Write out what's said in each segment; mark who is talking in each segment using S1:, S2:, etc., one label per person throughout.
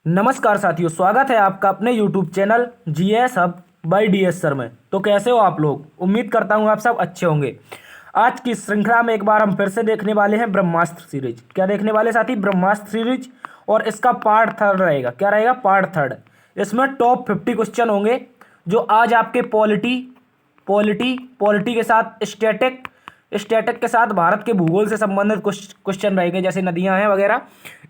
S1: नमस्कार साथियों, स्वागत है आपका अपने YouTube channel GS hub by DS sir में। तो कैसे हो आप लोग? उम्मीद करता हूँ आप सब अच्छे होंगे। आज की श्रृंखला में एक बार हम फिर से देखने वाले हैं ब्रह्मास्त्र सीरीज। क्या देखने वाले साथी? ब्रह्मास्त्र सीरीज। और इसका पार्ट थर्ड रहेगा। क्या रहेगा? Part third. इसमें टॉप 50 क्वेश्चन होंगे जो आज आपके पॉलिटी के साथ स्टैटिक के साथ भारत के भूगोल से संबंधित कुछ क्वेश्चन रहेंगे, जैसे नदियां हैं वगैरह,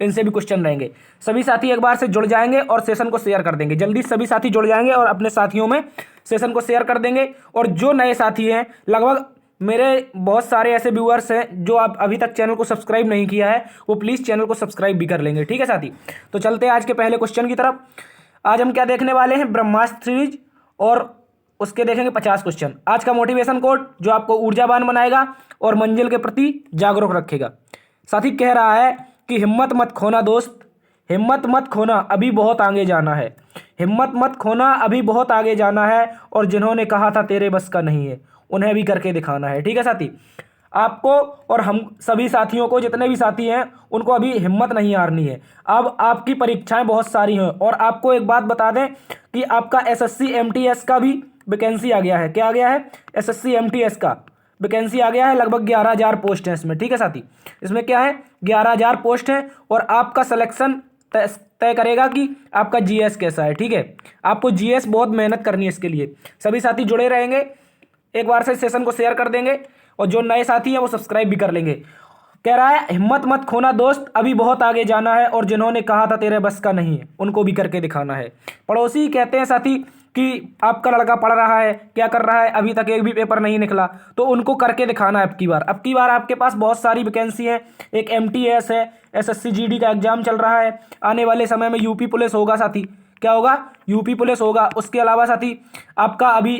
S1: इनसे भी क्वेश्चन रहेंगे। सभी साथी एक बार से जुड़ जाएंगे और सेशन को शेयर कर देंगे। जल्दी सभी साथी जुड़ जाएंगे और अपने साथियों में सेशन को शेयर कर देंगे। और जो नए साथी हैं, लगभग मेरे बहुत सारे ऐसे व्यूअर्स हैं जो आप अभी तक चैनल को सब्सक्राइब नहीं किया है, वो प्लीज़ चैनल को सब्सक्राइब भी कर लेंगे। ठीक है साथी? तो चलते हैं आज के पहले क्वेश्चन की तरफ। आज हम क्या देखने वाले हैं? ब्रह्मास्त्र सीरीज, और उसके देखेंगे 50 क्वेश्चन। आज का मोटिवेशन कोट जो आपको ऊर्जावान बनाएगा और मंजिल के प्रति जागरूक रखेगा। साथी कह रहा है कि हिम्मत मत खोना दोस्त, हिम्मत मत खोना, अभी बहुत आगे जाना है। हिम्मत मत खोना, अभी बहुत आगे जाना है। और जिन्होंने कहा था तेरे बस का नहीं है, उन्हें भी करके दिखाना है। ठीक है साथी? आपको और हम सभी साथियों को, जितने भी साथी हैं, उनको अभी हिम्मत नहीं हारनी है। अब आपकी परीक्षाएं बहुत सारी हैं और आपको एक बात बता दें कि आपका एसएससी एमटीएस का भी वैकेंसी आ गया है। क्या आ गया है? एसएससी एमटीएस का वैकेंसी आ गया है। लगभग 11,000 पोस्ट हैं इसमें। ठीक है साथी? इसमें क्या है? 11,000 पोस्ट हैं और आपका सिलेक्शन तय करेगा कि आपका जीएस कैसा है। ठीक है? आपको जीएस बहुत मेहनत करनी है इसके लिए। सभी साथी जुड़े रहेंगे, एक बार से सेशन को शेयर कर देंगे और जो नए साथी हैं वो सब्सक्राइब भी कर लेंगे। कह रहा है हिम्मत मत खोना दोस्त, अभी बहुत आगे जाना है। और जिन्होंने कहा था तेरे बस का नहीं है, उनको भी करके दिखाना है। पड़ोसी कहते हैं साथी कि आपका लड़का पढ़ रहा है, क्या कर रहा है, अभी तक एक भी पेपर नहीं निकला, तो उनको करके दिखाना है। अब की बार आपके पास बहुत सारी वैकेंसी है। एक एमटीएस है, एसएससी जीडी का एग्जाम चल रहा है। आने वाले समय में यूपी पुलिस होगा साथी। क्या होगा? यूपी पुलिस होगा। उसके अलावा साथी आपका अभी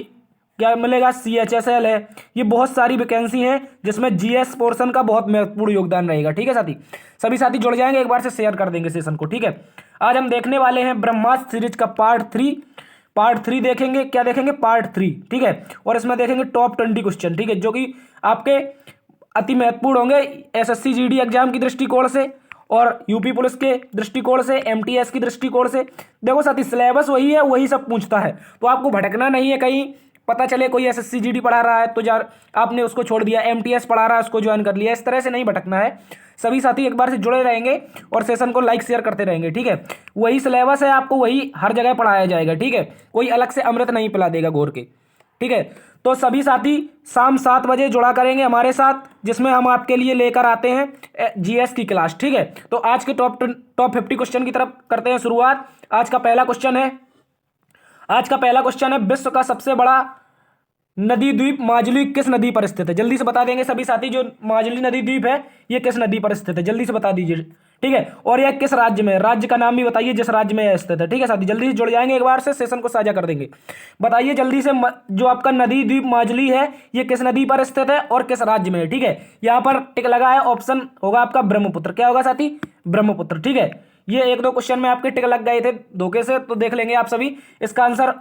S1: क्या मिलेगा? सीएचएसएल है। ये बहुत सारी वैकेंसी हैं जिसमें जीएस पोर्शन का बहुत महत्वपूर्ण योगदान रहेगा। ठीक है साथी? सभी साथी जुड़ जाएंगे, एक बार से शेयर कर देंगे सेशन को। ठीक है? आज हम देखने वाले हैं ब्रह्मास्त्र सीरीज का पार्ट थ्री देखेंगे। क्या देखेंगे? पार्ट 3। ठीक है? और इसमें देखेंगे टॉप 20 क्वेश्चन। ठीक है? जो कि आपके अति महत्वपूर्ण होंगे एसएससी जीडी एग्जाम की दृष्टिकोण से और यूपी पुलिस के दृष्टिकोण से, एमटीएस की दृष्टिकोण से। देखो साथी, सिलेबस वही है, वही सब पूछता है, तो आपको भटकना नहीं है कहीं। पता चले कोई एसएससी जीडी पढ़ा रहा है तो आपने उसको छोड़ दिया, एमटीएस पढ़ा रहा है उसको ज्वाइन कर लिया। इस तरह से नहीं भटकना है। सभी साथी एक बार से जुड़े रहेंगे और सेशन को लाइक शेयर करते रहेंगे। ठीक है? वही सिलेबस है, आपको वही हर जगह पढ़ाया जाएगा। ठीक है? कोई अलग से अमृत नहीं पिला देगा घोर के। ठीक है? तो सभी साथी शाम 7 बजे जुड़ा करेंगे हमारे साथ, जिसमें हम आपके लिए लेकर आते हैं जीएस की क्लास। ठीक है? तो आज के टॉप 50 क्वेश्चन की तरफ करते हैं शुरुआत। आज का पहला क्वेश्चन है विश्व का सबसे बड़ा नदी द्वीप माजुली किस नदी पर स्थित है? जल्दी से बता देंगे सभी साथी। जो माजुली नदी द्वीप है, ये किस नदी पर स्थित है? जल्दी से बता दीजिए। ठीक है? और यह किस राज्य में? राज्य का नाम भी बताइए जिस राज्य में यह स्थित है। ठीक है साथी? जल्दी से जुड़ जाएंगे, एक बार से सेशन को साझा कर देंगे। बताइए जल्दी से, जो आपका नदी द्वीप माजुली है, ये किस नदी पर स्थित है और किस राज्य में है? ठीक है? यहाँ पर टिक लगा है, ऑप्शन होगा आपका ब्रह्मपुत्र। क्या होगा साथी? ब्रह्मपुत्र। ठीक है? ये 1-2 क्वेश्चन में आपके टिक लग गए थे धोखे से, तो देख लेंगे आप सभी। इसका आंसर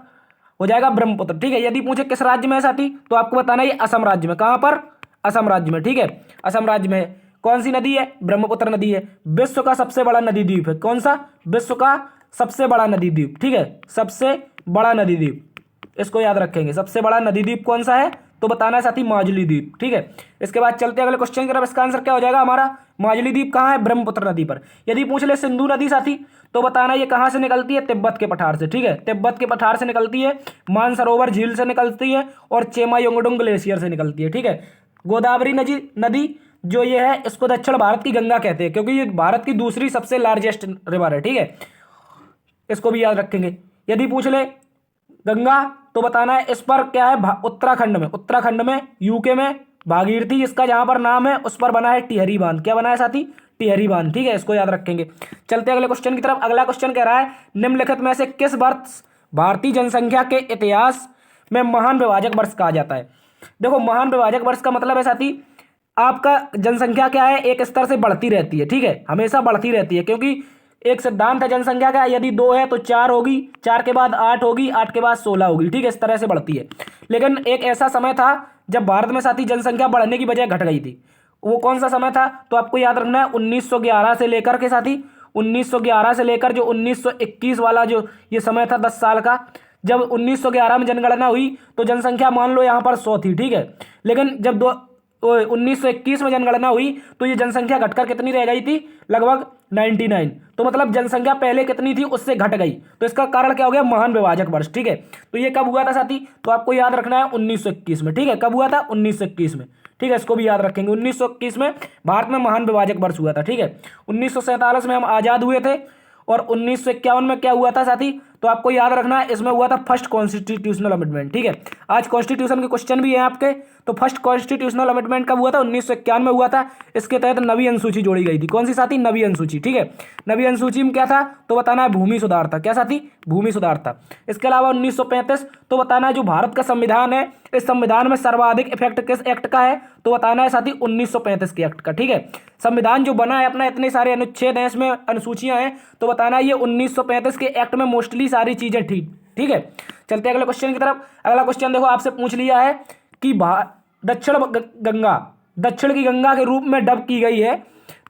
S1: हो जाएगा ब्रह्मपुत्र। ठीक है? यदि पूछे किस राज्य में है साथी, तो आपको बताना है ये असम राज्य में। कहां पर? असम राज्य में। ठीक है? असम राज्य में है। कौन सी नदी है? ब्रह्मपुत्र नदी है। विश्व का सबसे बड़ा नदी द्वीप है। कौन सा? विश्व का सबसे बड़ा नदी द्वीप। ठीक है? सबसे बड़ा नदी द्वीप, इसको याद रखेंगे। सबसे बड़ा नदी द्वीप कौन सा है? तो बताना है साथी माजुली द्वीप। ठीक है? इसके बाद चलते हैं अगले क्वेश्चन की तरफ। इसका आंसर क्या हो जाएगा हमारा? माजुली द्वीप कहाँ है? ब्रह्मपुत्र नदी पर। यदि पूछ ले सिंधु नदी साथी, तो बताना ये कहाँ से निकलती है? तिब्बत के पठार से। ठीक है? तिब्बत के पठार से निकलती है, मानसरोवर झील से निकलती है और चेमायोंगडुंग ग्लेशियर से निकलती है। ठीक है? गोदावरी नदी जो ये है, इसको दक्षिण भारत की गंगा कहते हैं, क्योंकि ये भारत की दूसरी सबसे लार्जेस्ट रिवर है। ठीक है? इसको भी याद रखेंगे। यदि पूछ ले गंगा, तो बताना है इस पर क्या है? उत्तराखंड में यूके में भागीरथी, इसका जहां पर नाम है, उस पर बना है टिहरी बांध। क्या बना है साथी? टिहरी बांध। ठीक है? इसको याद रखेंगे। चलते हैं अगले क्वेश्चन की तरफ। अगला क्वेश्चन कह रहा है निम्नलिखित में से किस वर्ष भारतीय जनसंख्या के इतिहास में महान विभाजक वर्ष कहा जाता है? देखो, महान विभाजक वर्ष का मतलब है साथी, आपका जनसंख्या क्या है, एक स्तर से बढ़ती रहती है। ठीक है? हमेशा बढ़ती रहती है, क्योंकि एक सिद्धांत है जनसंख्या का, यदि 2 है तो 4 होगी, 4 के बाद 8 होगी, 8 के बाद 16 होगी। ठीक है? इस तरह से बढ़ती है। लेकिन एक ऐसा समय था जब भारत में साथी जनसंख्या बढ़ने की बजाय घट गई थी। वो कौन सा समय था? तो आपको याद रखना है 1911 से लेकर के साथी 1911 से लेकर जो 1921 वाला जो ये समय था 10 साल का, जब 1911 में जनगणना हुई तो जनसंख्या मान लो यहाँ पर 100 थी, ठीक है। लेकिन जब 1921 में जनगणना हुई तो ये जनसंख्या घटकर कितनी रह गई थी, लगभग 99। तो मतलब जनसंख्या पहले कितनी थी उससे घट गई। तो इसका कारण क्या हो गया, महान विभाजक वर्ष, ठीक है। तो ये कब हुआ था साथी, तो आपको याद रखना है 1921 में, ठीक है। कब हुआ था, 1921 में, ठीक है। इसको भी याद रखेंगे, 1921 में भारत में महान विभाजक वर्ष हुआ था, ठीक है। 1947 में हम आजाद हुए थे और 1951 में क्या हुआ था साथी, तो आपको याद रखना है इसमें हुआ था फर्स्ट कॉन्स्टिट्यूशनल अमेंडमेंट, ठीक है। आज कॉन्स्टिट्यूशन के क्वेश्चन भी है आपके। तो फर्स्ट कॉन्स्टिट्यूशनल अमेंडमेंट कब हुआ था, 1951 में हुआ था। इसके तहत नवी अनुसूची जोड़ी गई थी। कौन सी साथी, नवी अनुसूची, ठीक है। नवी अनुसूची में क्या था, तो बताना है भूमि सुधार था। क्या साथी, भूमि सुधार था। इसके अलावा 1935 तो बताना है जो भारत का संविधान है, इस संविधान में सर्वाधिक इफेक्ट किस एक्ट का है, तो बताना है साथी 1935 के एक्ट का, ठीक है। संविधान जो बना है अपना, इतने सारे अनुच्छेद हैं इसमें, अनुसूचियां हैं, तो बताना है ये 1935 के एक्ट में मोस्टली सारी चीजें ठीक है। चलते हैं अगले क्वेश्चन की तरफ। अगला क्वेश्चन देखो, आपसे पूछ लिया है कि दक्षिण की गंगा के रूप में डब की गई है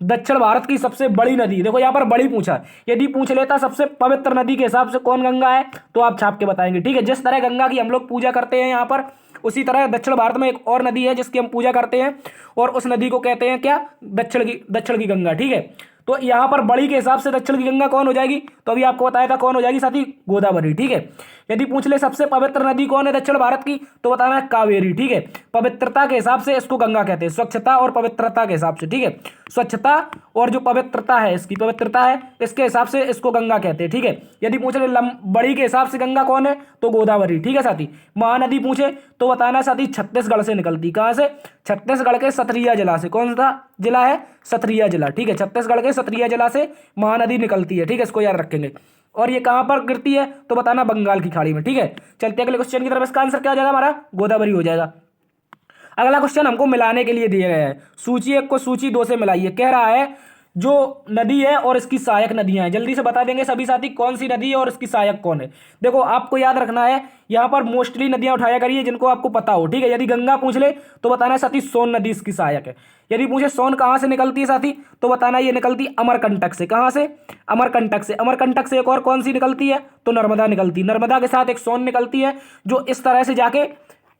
S1: दक्षिण भारत की सबसे बड़ी नदी। देखो यहाँ पर बड़ी पूछा है, यदि पूछ लेता सबसे पवित्र नदी के हिसाब से कौन गंगा है, तो आप छाप के बताएंगे, ठीक है। जिस तरह गंगा की हम लोग पूजा करते हैं यहाँ पर, उसी तरह दक्षिण भारत में एक और नदी है जिसकी हम पूजा करते हैं, और उस नदी को कहते हैं क्या, दक्षिण की गंगा, ठीक है। तो यहाँ पर बड़ी के हिसाब से दक्षिण की गंगा कौन हो जाएगी, तो अभी आपको बताया था कौन हो जाएगी साथी, गोदावरी, ठीक है। यदि पूछ ले सबसे पवित्र नदी कौन है दक्षिण भारत की, तो बताना है कावेरी, ठीक है। पवित्रता के हिसाब से इसको गंगा कहते हैं, स्वच्छता और पवित्रता के हिसाब से, ठीक है। स्वच्छता और जो पवित्रता है, इसकी पवित्रता है, इसके हिसाब से इसको गंगा कहते हैं, ठीक है। यदि पूछ ले बड़ी के हिसाब से गंगा कौन है, तो गोदावरी, ठीक है साथी। महानदी पूछे तो बताना साथी छत्तीसगढ़ से निकलती, कहाँ से, छत्तीसगढ़ के सतरिया जिला से। कौन सा जिला है, सतरिया जिला, ठीक है। छत्तीसगढ़ के सतरिया जिला से महानदी निकलती है, ठीक है। इसको याद रखेंगे। और ये कहां पर गिरती है, तो बताना बंगाल की खाड़ी में, ठीक है। चलते अगले क्वेश्चन की तरफ। इसका आंसर क्या हो जाएगा हमारा, गोदावरी हो जाएगा। अगला क्वेश्चन हमको मिलाने के लिए दिया गया है, सूची 1 को सूची 2 से मिलाइए। कह रहा है जो नदी है और इसकी सहायक नदियां हैं, जल्दी से बता देंगे सभी साथी कौन सी नदी है और इसकी सहायक कौन है। देखो आपको याद रखना है, यहाँ पर मोस्टली नदियां उठाया करिए जिनको आपको पता हो, ठीक है। यदि गंगा पूछ ले तो बताना है साथी सोन नदी इसकी सहायक है। यदि पूछे सोन कहाँ से निकलती है साथी, तो बताना ये निकलती अमरकंटक से। कहाँ से, अमरकंटक से। अमरकंटक से एक और कौन सी निकलती है, तो नर्मदा निकलती है। नर्मदा के साथ एक सोन निकलती है जो इस तरह से जाके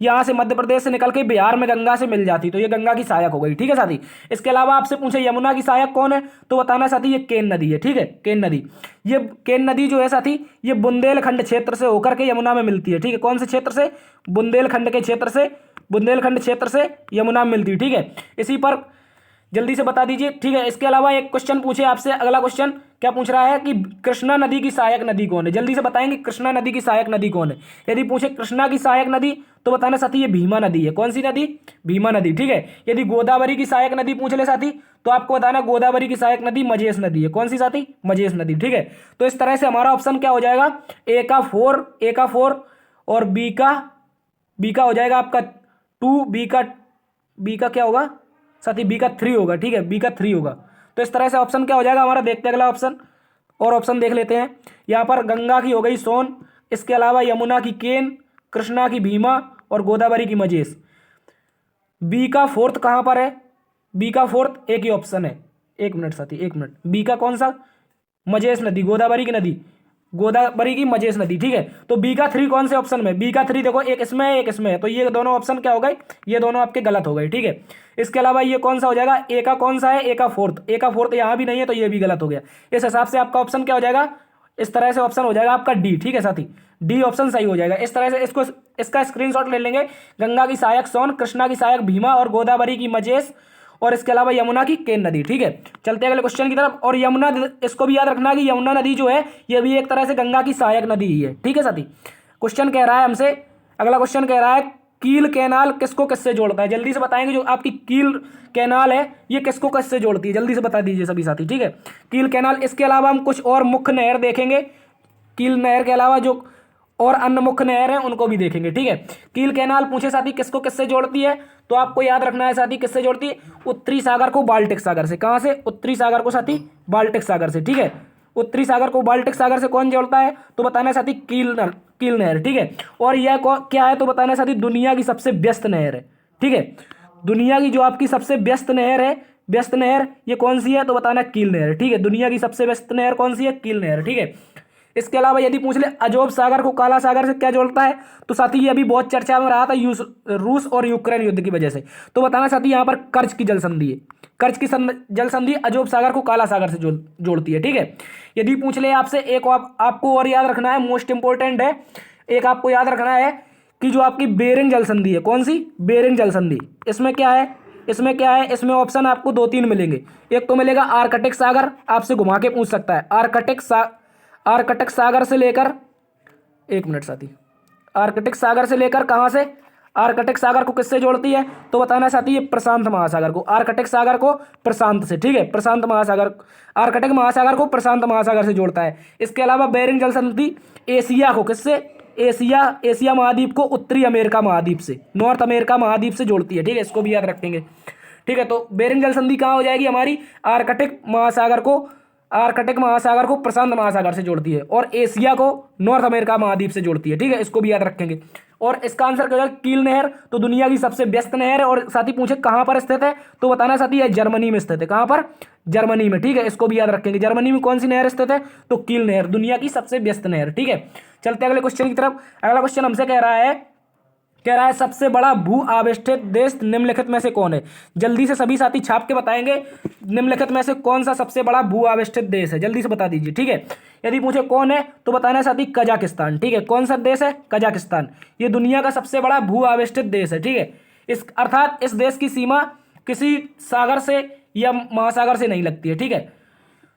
S1: यहाँ से मध्य प्रदेश से निकल के बिहार में गंगा से मिल जाती, तो ये गंगा की सहायक हो गई, ठीक है साथी। इसके अलावा आपसे पूछे यमुना की सहायक कौन है, तो बताना साथी ये केन नदी है, ठीक है। केन नदी, ये केन नदी जो है साथी, ये बुंदेलखंड क्षेत्र से होकर के यमुना में मिलती है, ठीक है। कौन से क्षेत्र से, बुंदेलखंड के क्षेत्र से, बुंदेलखंड क्षेत्र से यमुना में मिलती है, ठीक है। इसी पर जल्दी से बता दीजिए, ठीक है। इसके अलावा एक क्वेश्चन पूछे आपसे, अगला क्वेश्चन क्या पूछ रहा है कि कृष्णा नदी की सहायक नदी कौन है, जल्दी से बताएंगे कृष्णा नदी की सहायक नदी कौन है। यदि पूछे कृष्णा की सहायक नदी, तो बताना साथी ये भीमा नदी है। कौन सी नदी, भीमा नदी, ठीक है। यदि गोदावरी की सहायक नदी पूछ ले साथी, तो आपको बताना गोदावरी की सहायक नदी मझेश नदी है। कौन सी साथी, मझेश नदी, ठीक है। तो इस तरह से हमारा ऑप्शन क्या हो जाएगा, ए का 4 और बी का हो जाएगा आपका 2, बी का क्या होगा साथी, बी का 3 होगा, ठीक है। बी का 3 होगा। तो इस तरह से ऑप्शन क्या हो जाएगा हमारा, देखते हैं अगला ऑप्शन। और ऑप्शन देख लेते हैं, यहाँ पर गंगा की हो गई सोन, इसके अलावा यमुना की केन, कृष्णा की भीमा और गोदावरी की मझेश। बी का 4 कहाँ पर है, बी का 4 एक ही ऑप्शन है। एक मिनट साथी, एक मिनट, बी का कौन सा, मझेश नदी, गोदावरी की नदी, गोदावरी की मझेश नदी, ठीक है। तो बी का 3 कौन से ऑप्शन में, बी का 3 देखो एक इसमें है एक इसमें है, तो ये दोनों ऑप्शन क्या हो गए, ये दोनों आपके गलत हो गए, ठीक है। इसके अलावा ये कौन सा हो जाएगा, ए का कौन सा है, ए का 4 यहाँ भी नहीं है, तो ये भी गलत हो गया। इस हिसाब से आपका ऑप्शन क्या हो जाएगा, इस तरह से ऑप्शन हो जाएगा आपका डी, ठीक है साथी। डी ऑप्शन सही हो जाएगा। इस तरह से इसका स्क्रीनशॉट ले लेंगे। गंगा की सहायक सोन, कृष्णा की सहायक भीमा और गोदावरी की मझेश, और इसके अलावा यमुना की केन नदी, ठीक है। चलते हैं अगले क्वेश्चन की तरफ। और यमुना, इसको भी याद रखना कि यमुना नदी जो है ये भी एक तरह से गंगा की सहायक नदी ही है, ठीक है साथी। क्वेश्चन कह रहा है हमसे, अगला क्वेश्चन कह रहा है कील कैनाल किसको किससे जोड़ता है, जल्दी से बताएंगे। जो आपकी कील कैनाल है ये किसको किससे जोड़ती है, जल्दी से बता दीजिए सभी साथी, ठीक है। कील कैनाल, इसके अलावा हम कुछ और मुख्य नहर देखेंगे, कील नहर के अलावा जो और अन्य मुख्य नहर हैं उनको भी देखेंगे, ठीक है। कील कैनाल पूछे साथी किसको किससे जोड़ती है, तो आपको याद रखना है साथी किससे जोड़ती है, उत्तरी सागर को बाल्टिक सागर से। कहां से, उत्तरी सागर को साथी बाल्टिक सागर से, ठीक है। उत्तरी सागर को बाल्टिक सागर से कौन जोड़ता है, तो बताना है साथी कील नहर, ठीक है। और यह क्या है, तो बताना है साथी दुनिया की सबसे व्यस्त नहर है, ठीक है। दुनिया की जो आपकी सबसे व्यस्त नहर है व्यस्त नहर ये कौन सी है, तो बताना कील नहर। ठीक है, दुनिया की सबसे व्यस्त नहर कौन सी है, कील नहर। ठीक है, इसके अलावा यदि पूछ ले अजोब सागर को काला सागर से क्या जोड़ता है, तो साथी ये अभी बहुत चर्चा में रहा था रूस और यूक्रेन युद्ध की वजह से। तो बताना साथी यहाँ पर कर्ज की जल संधि है, कर्ज की जल संधि अजोब सागर को काला सागर से जोड़ती है। ठीक है, यदि पूछ ले आपसे एक आपको और याद रखना है, मोस्ट इंपोर्टेंट है, एक आपको याद रखना है कि जो आपकी बेरिंग जल संधि है, कौन सी, बेरिंग जल संधि, इसमें क्या है, इसमें क्या है, इसमें ऑप्शन आपको 2-3 मिलेंगे। एक तो मिलेगा आर्कटिक सागर, आपसे घुमा के पूछ सकता है, आर्कटिक सागर से लेकर, एक मिनट साथी, आर्कटिक सागर से लेकर कहां से, आर्कटिक सागर को किससे जोड़ती है, तो बताना साथी ये प्रशांत महासागर को, आर्कटिक सागर को प्रशांत से। ठीक है, प्रशांत महासागर, आर्कटिक महासागर को प्रशांत महासागर से जोड़ता है। इसके अलावा बेरिंग जल संधि एशिया को किससे, एशिया महाद्वीप को उत्तरी अमेरिका महाद्वीप से, नॉर्थ अमेरिका महाद्वीप से जोड़ती है। ठीक है, इसको भी याद रखेंगे। ठीक है, तो बेरिंग जल संधि कहाँ हो जाएगी हमारी, आर्कटिक महासागर को प्रशांत महासागर से जोड़ती है और एशिया को नॉर्थ अमेरिका महाद्वीप से जोड़ती है। ठीक है, इसको भी याद रखेंगे। और इसका आंसर क्या होगा, कील नहर, तो दुनिया की सबसे व्यस्त नहर है। और साथी पूछे कहां पर स्थित है, तो बताना साथी है जर्मनी में स्थित है। कहां पर, जर्मनी में। ठीक है, इसको भी याद रखेंगे, जर्मनी में कौन सी नहर स्थित है, तो कील नहर, दुनिया की सबसे व्यस्त नहर। ठीक है, चलते अगले क्वेश्चन की तरफ। अगला क्वेश्चन हमसे कह रहा है सबसे बड़ा भू आविष्टित देश निम्नलिखित में से कौन है। जल्दी से सभी साथी छाप के बताएंगे निम्नलिखित में से कौन सा सबसे बड़ा भू आविष्टित देश है, जल्दी से बता दीजिए। ठीक है, यदि पूछे कौन है, तो बताना है साथी कजाकिस्तान। ठीक है, कौन सा देश है, कजाकिस्तान, ये दुनिया का सबसे बड़ा भू आविष्टित देश है। ठीक है, इस अर्थात इस देश की सीमा किसी सागर से या महासागर से नहीं लगती है। ठीक है,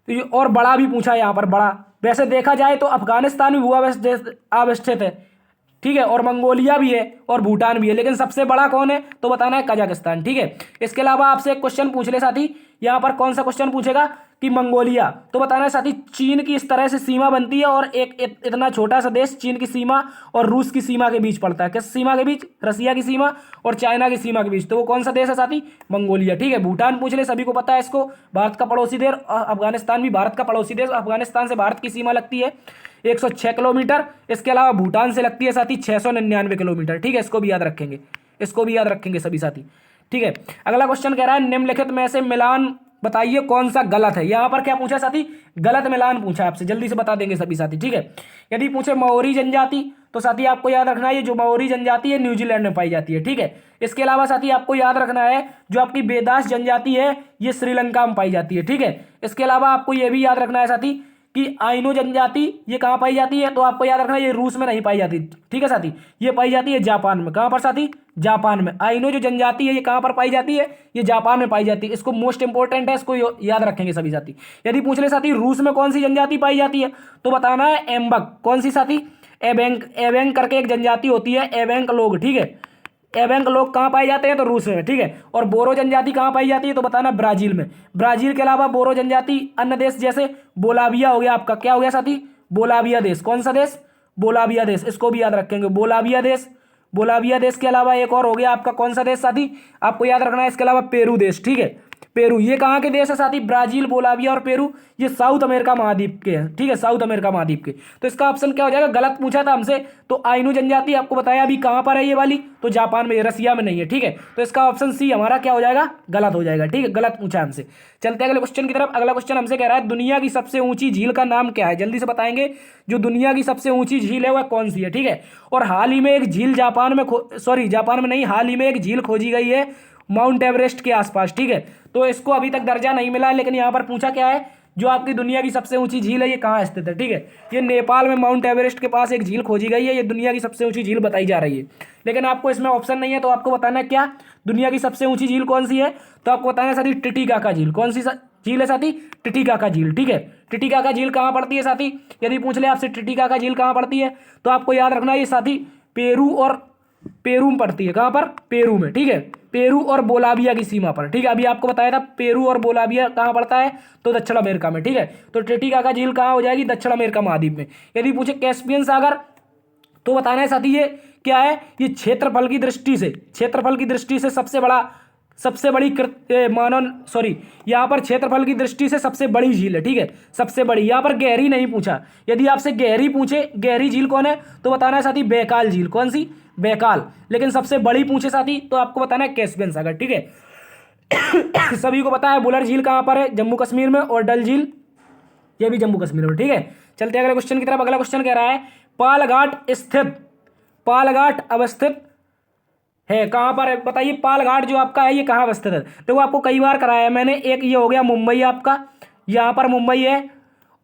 S1: तो ये और बड़ा भी पूछा है यहाँ पर, बड़ा वैसे देखा जाए तो अफगानिस्तान भी भू आविष्टित है। ठीक है, और मंगोलिया भी है और भूटान भी है, लेकिन सबसे बड़ा कौन है, तो बताना है कजाकिस्तान। ठीक है, इसके अलावा आपसे एक क्वेश्चन पूछ ले साथी, यहाँ पर कौन सा क्वेश्चन पूछेगा कि मंगोलिया, तो बताना है साथी चीन की इस तरह से सीमा बनती है और एक इतना छोटा सा देश चीन की सीमा और रूस की सीमा के बीच पड़ता है। किस सीमा के बीच, रसिया की सीमा और चाइना की सीमा के बीच, तो वो कौन सा देश है साथी, मंगोलिया। ठीक है, भूटान पूछ ले, सभी को पता है इसको, भारत का पड़ोसी देश, अफगानिस्तान भी भारत का पड़ोसी देश, अफगानिस्तान से भारत की सीमा लगती है 106 किलोमीटर। इसके अलावा भूटान से लगती है साथी 699 किलोमीटर। ठीक है, इसको भी याद रखेंगे, इसको भी याद रखेंगे सभी साथी। ठीक है, अगला क्वेश्चन कह रहा है निम्नलिखित में से मिलान बताइए कौन सा गलत है। यहां पर क्या पूछा साथी, गलत मिलान पूछा आपसे, जल्दी से बता देंगे सभी साथी। ठीक है, यदि पूछे माओरी जनजाति, तो साथी आपको याद रखना है ये जो माओरी जनजाति है न्यूजीलैंड में पाई जाती है। ठीक है, इसके अलावा साथी आपको याद रखना है जो आपकी बेदास जनजाति है ये श्रीलंका में पाई जाती है। ठीक है, इसके अलावा आपको यह भी याद रखना है साथी कि आइनो जनजाति ये कहाँ पाई जाती है, तो आपको याद रखना है ये रूस में नहीं पाई जाती। ठीक है साथी, ये पाई जाती है जापान में। कहाँ पर साथी, जापान में। आइनो जो जनजाति है ये कहाँ पर पाई जाती है, ये जापान में पाई जाती है। इसको मोस्ट इंपोर्टेंट है, इसको याद रखेंगे सभी साथी। यदि पूछ ले साथी रूस में कौन सी जनजाति पाई जाती है, तो बताना है एम्बक। कौन सी साथी, एबेंक करके एक जनजाति होती है, एबेंक लोग। ठीक है, एबेंक लोग कहाँ पाए जाते हैं, तो रूस में। ठीक है, और बोरो जनजाति कहाँ पाई जाती है, तो बताना ब्राजील में। ब्राजील के अलावा बोरो जनजाति अन्य देश जैसे बोलाविया हो गया, आपका क्या हो गया साथी, बोलाविया देश। कौन सा देश, बोलाविया देश, इसको भी याद रखेंगे, बोलाविया देश। बोलाविया देश के अलावा एक और हो गया आपका कौन सा देश साथी, आपको याद रखना है, इसके अलावा पेरू देश। ठीक है, पेरू ये कहाँ के देश है साथी, ब्राजील, बोलाविया और पेरू ये साउथ अमेरिका महाद्वीप के हैं। ठीक है, साउथ अमेरिका महाद्वीप के। तो इसका ऑप्शन क्या हो जाएगा, गलत पूछा था हमसे, तो आइनू जनजाति आपको बताया अभी कहाँ पर है ये वाली, तो जापान में, रसिया में नहीं है। ठीक है, तो इसका ऑप्शन सी हमारा क्या हो जाएगा, गलत हो जाएगा। ठीक है, गलत पूछा हमसे। चलते हैं अगले क्वेश्चन की तरफ। अगला क्वेश्चन हमसे कह रहा है दुनिया की सबसे ऊंची झील का नाम क्या है, जल्दी से बताएंगे जो दुनिया की सबसे ऊंची झील है वह कौन सी है। ठीक है, और हाल ही में एक झील जापान में नहीं, हाल ही में एक झील खोजी गई है माउंट एवरेस्ट के आसपास। ठीक है, तो इसको अभी तक दर्जा नहीं मिला है, लेकिन यहाँ पर पूछा क्या है, जो आपकी दुनिया की सबसे ऊंची झील है ये कहाँ स्थित है। ठीक है, ये नेपाल में माउंट एवरेस्ट के पास एक झील खोजी गई है, ये दुनिया की सबसे ऊंची झील बताई जा रही है। लेकिन आपको इसमें ऑप्शन नहीं है, तो आपको बताना है क्या दुनिया की सबसे ऊंची झील कौन सी है, तो आपको बताना है साथी टिटिकाका झील। कौन सी झील है साथी, टिटिकाका झील। ठीक है, टिटिकाका झील कहाँ पड़ती है साथी, यदि पूछ ले आपसे टिटिकाका झील कहाँ पड़ती है, तो आपको याद रखना है ये साथी पेरू में पड़ती है। कहाँ पर, पेरू में। ठीक है, पेरू और बोलाविया की सीमा पर। ठीक है, अभी आपको बताया था पेरू और बोलाविया कहाँ पड़ता है, तो दक्षिण अमेरिका में। ठीक है, तो टिटिकाका झील कहाँ हो जाएगी, दक्षिण अमेरिका महाद्वीप में। यदि पूछे कैस्पियन सागर, तो बताना है साथी ये क्या है, ये क्षेत्रफल की दृष्टि से सबसे बड़ी यहाँ पर क्षेत्रफल की दृष्टि से सबसे बड़ी झील है। ठीक है, सबसे बड़ी। यहाँ पर गहरी नहीं पूछा, यदि आपसे गहरी पूछे गहरी झील कौन है, तो बताना है साथी बैकाल झील। कौन सी, बैकाल। लेकिन सबसे बड़ी पूछे साथी, तो आपको बताना है कैस्पियन सागर। ठीक है सभी को पता है बुलर झील कहाँ पर है, जम्मू कश्मीर में, और डल झील ये भी जम्मू कश्मीर में। ठीक है, चलते हैं अगले क्वेश्चन की तरफ। अगला क्वेश्चन कह रहा है पालघाट अवस्थित है कहाँ पर है, बताइए पालघाट जो आपका है ये कहाँ अवस्थित है। देखो आपको कई बार कराया है मैंने, एक ये हो गया मुंबई, आपका यहाँ पर मुंबई है,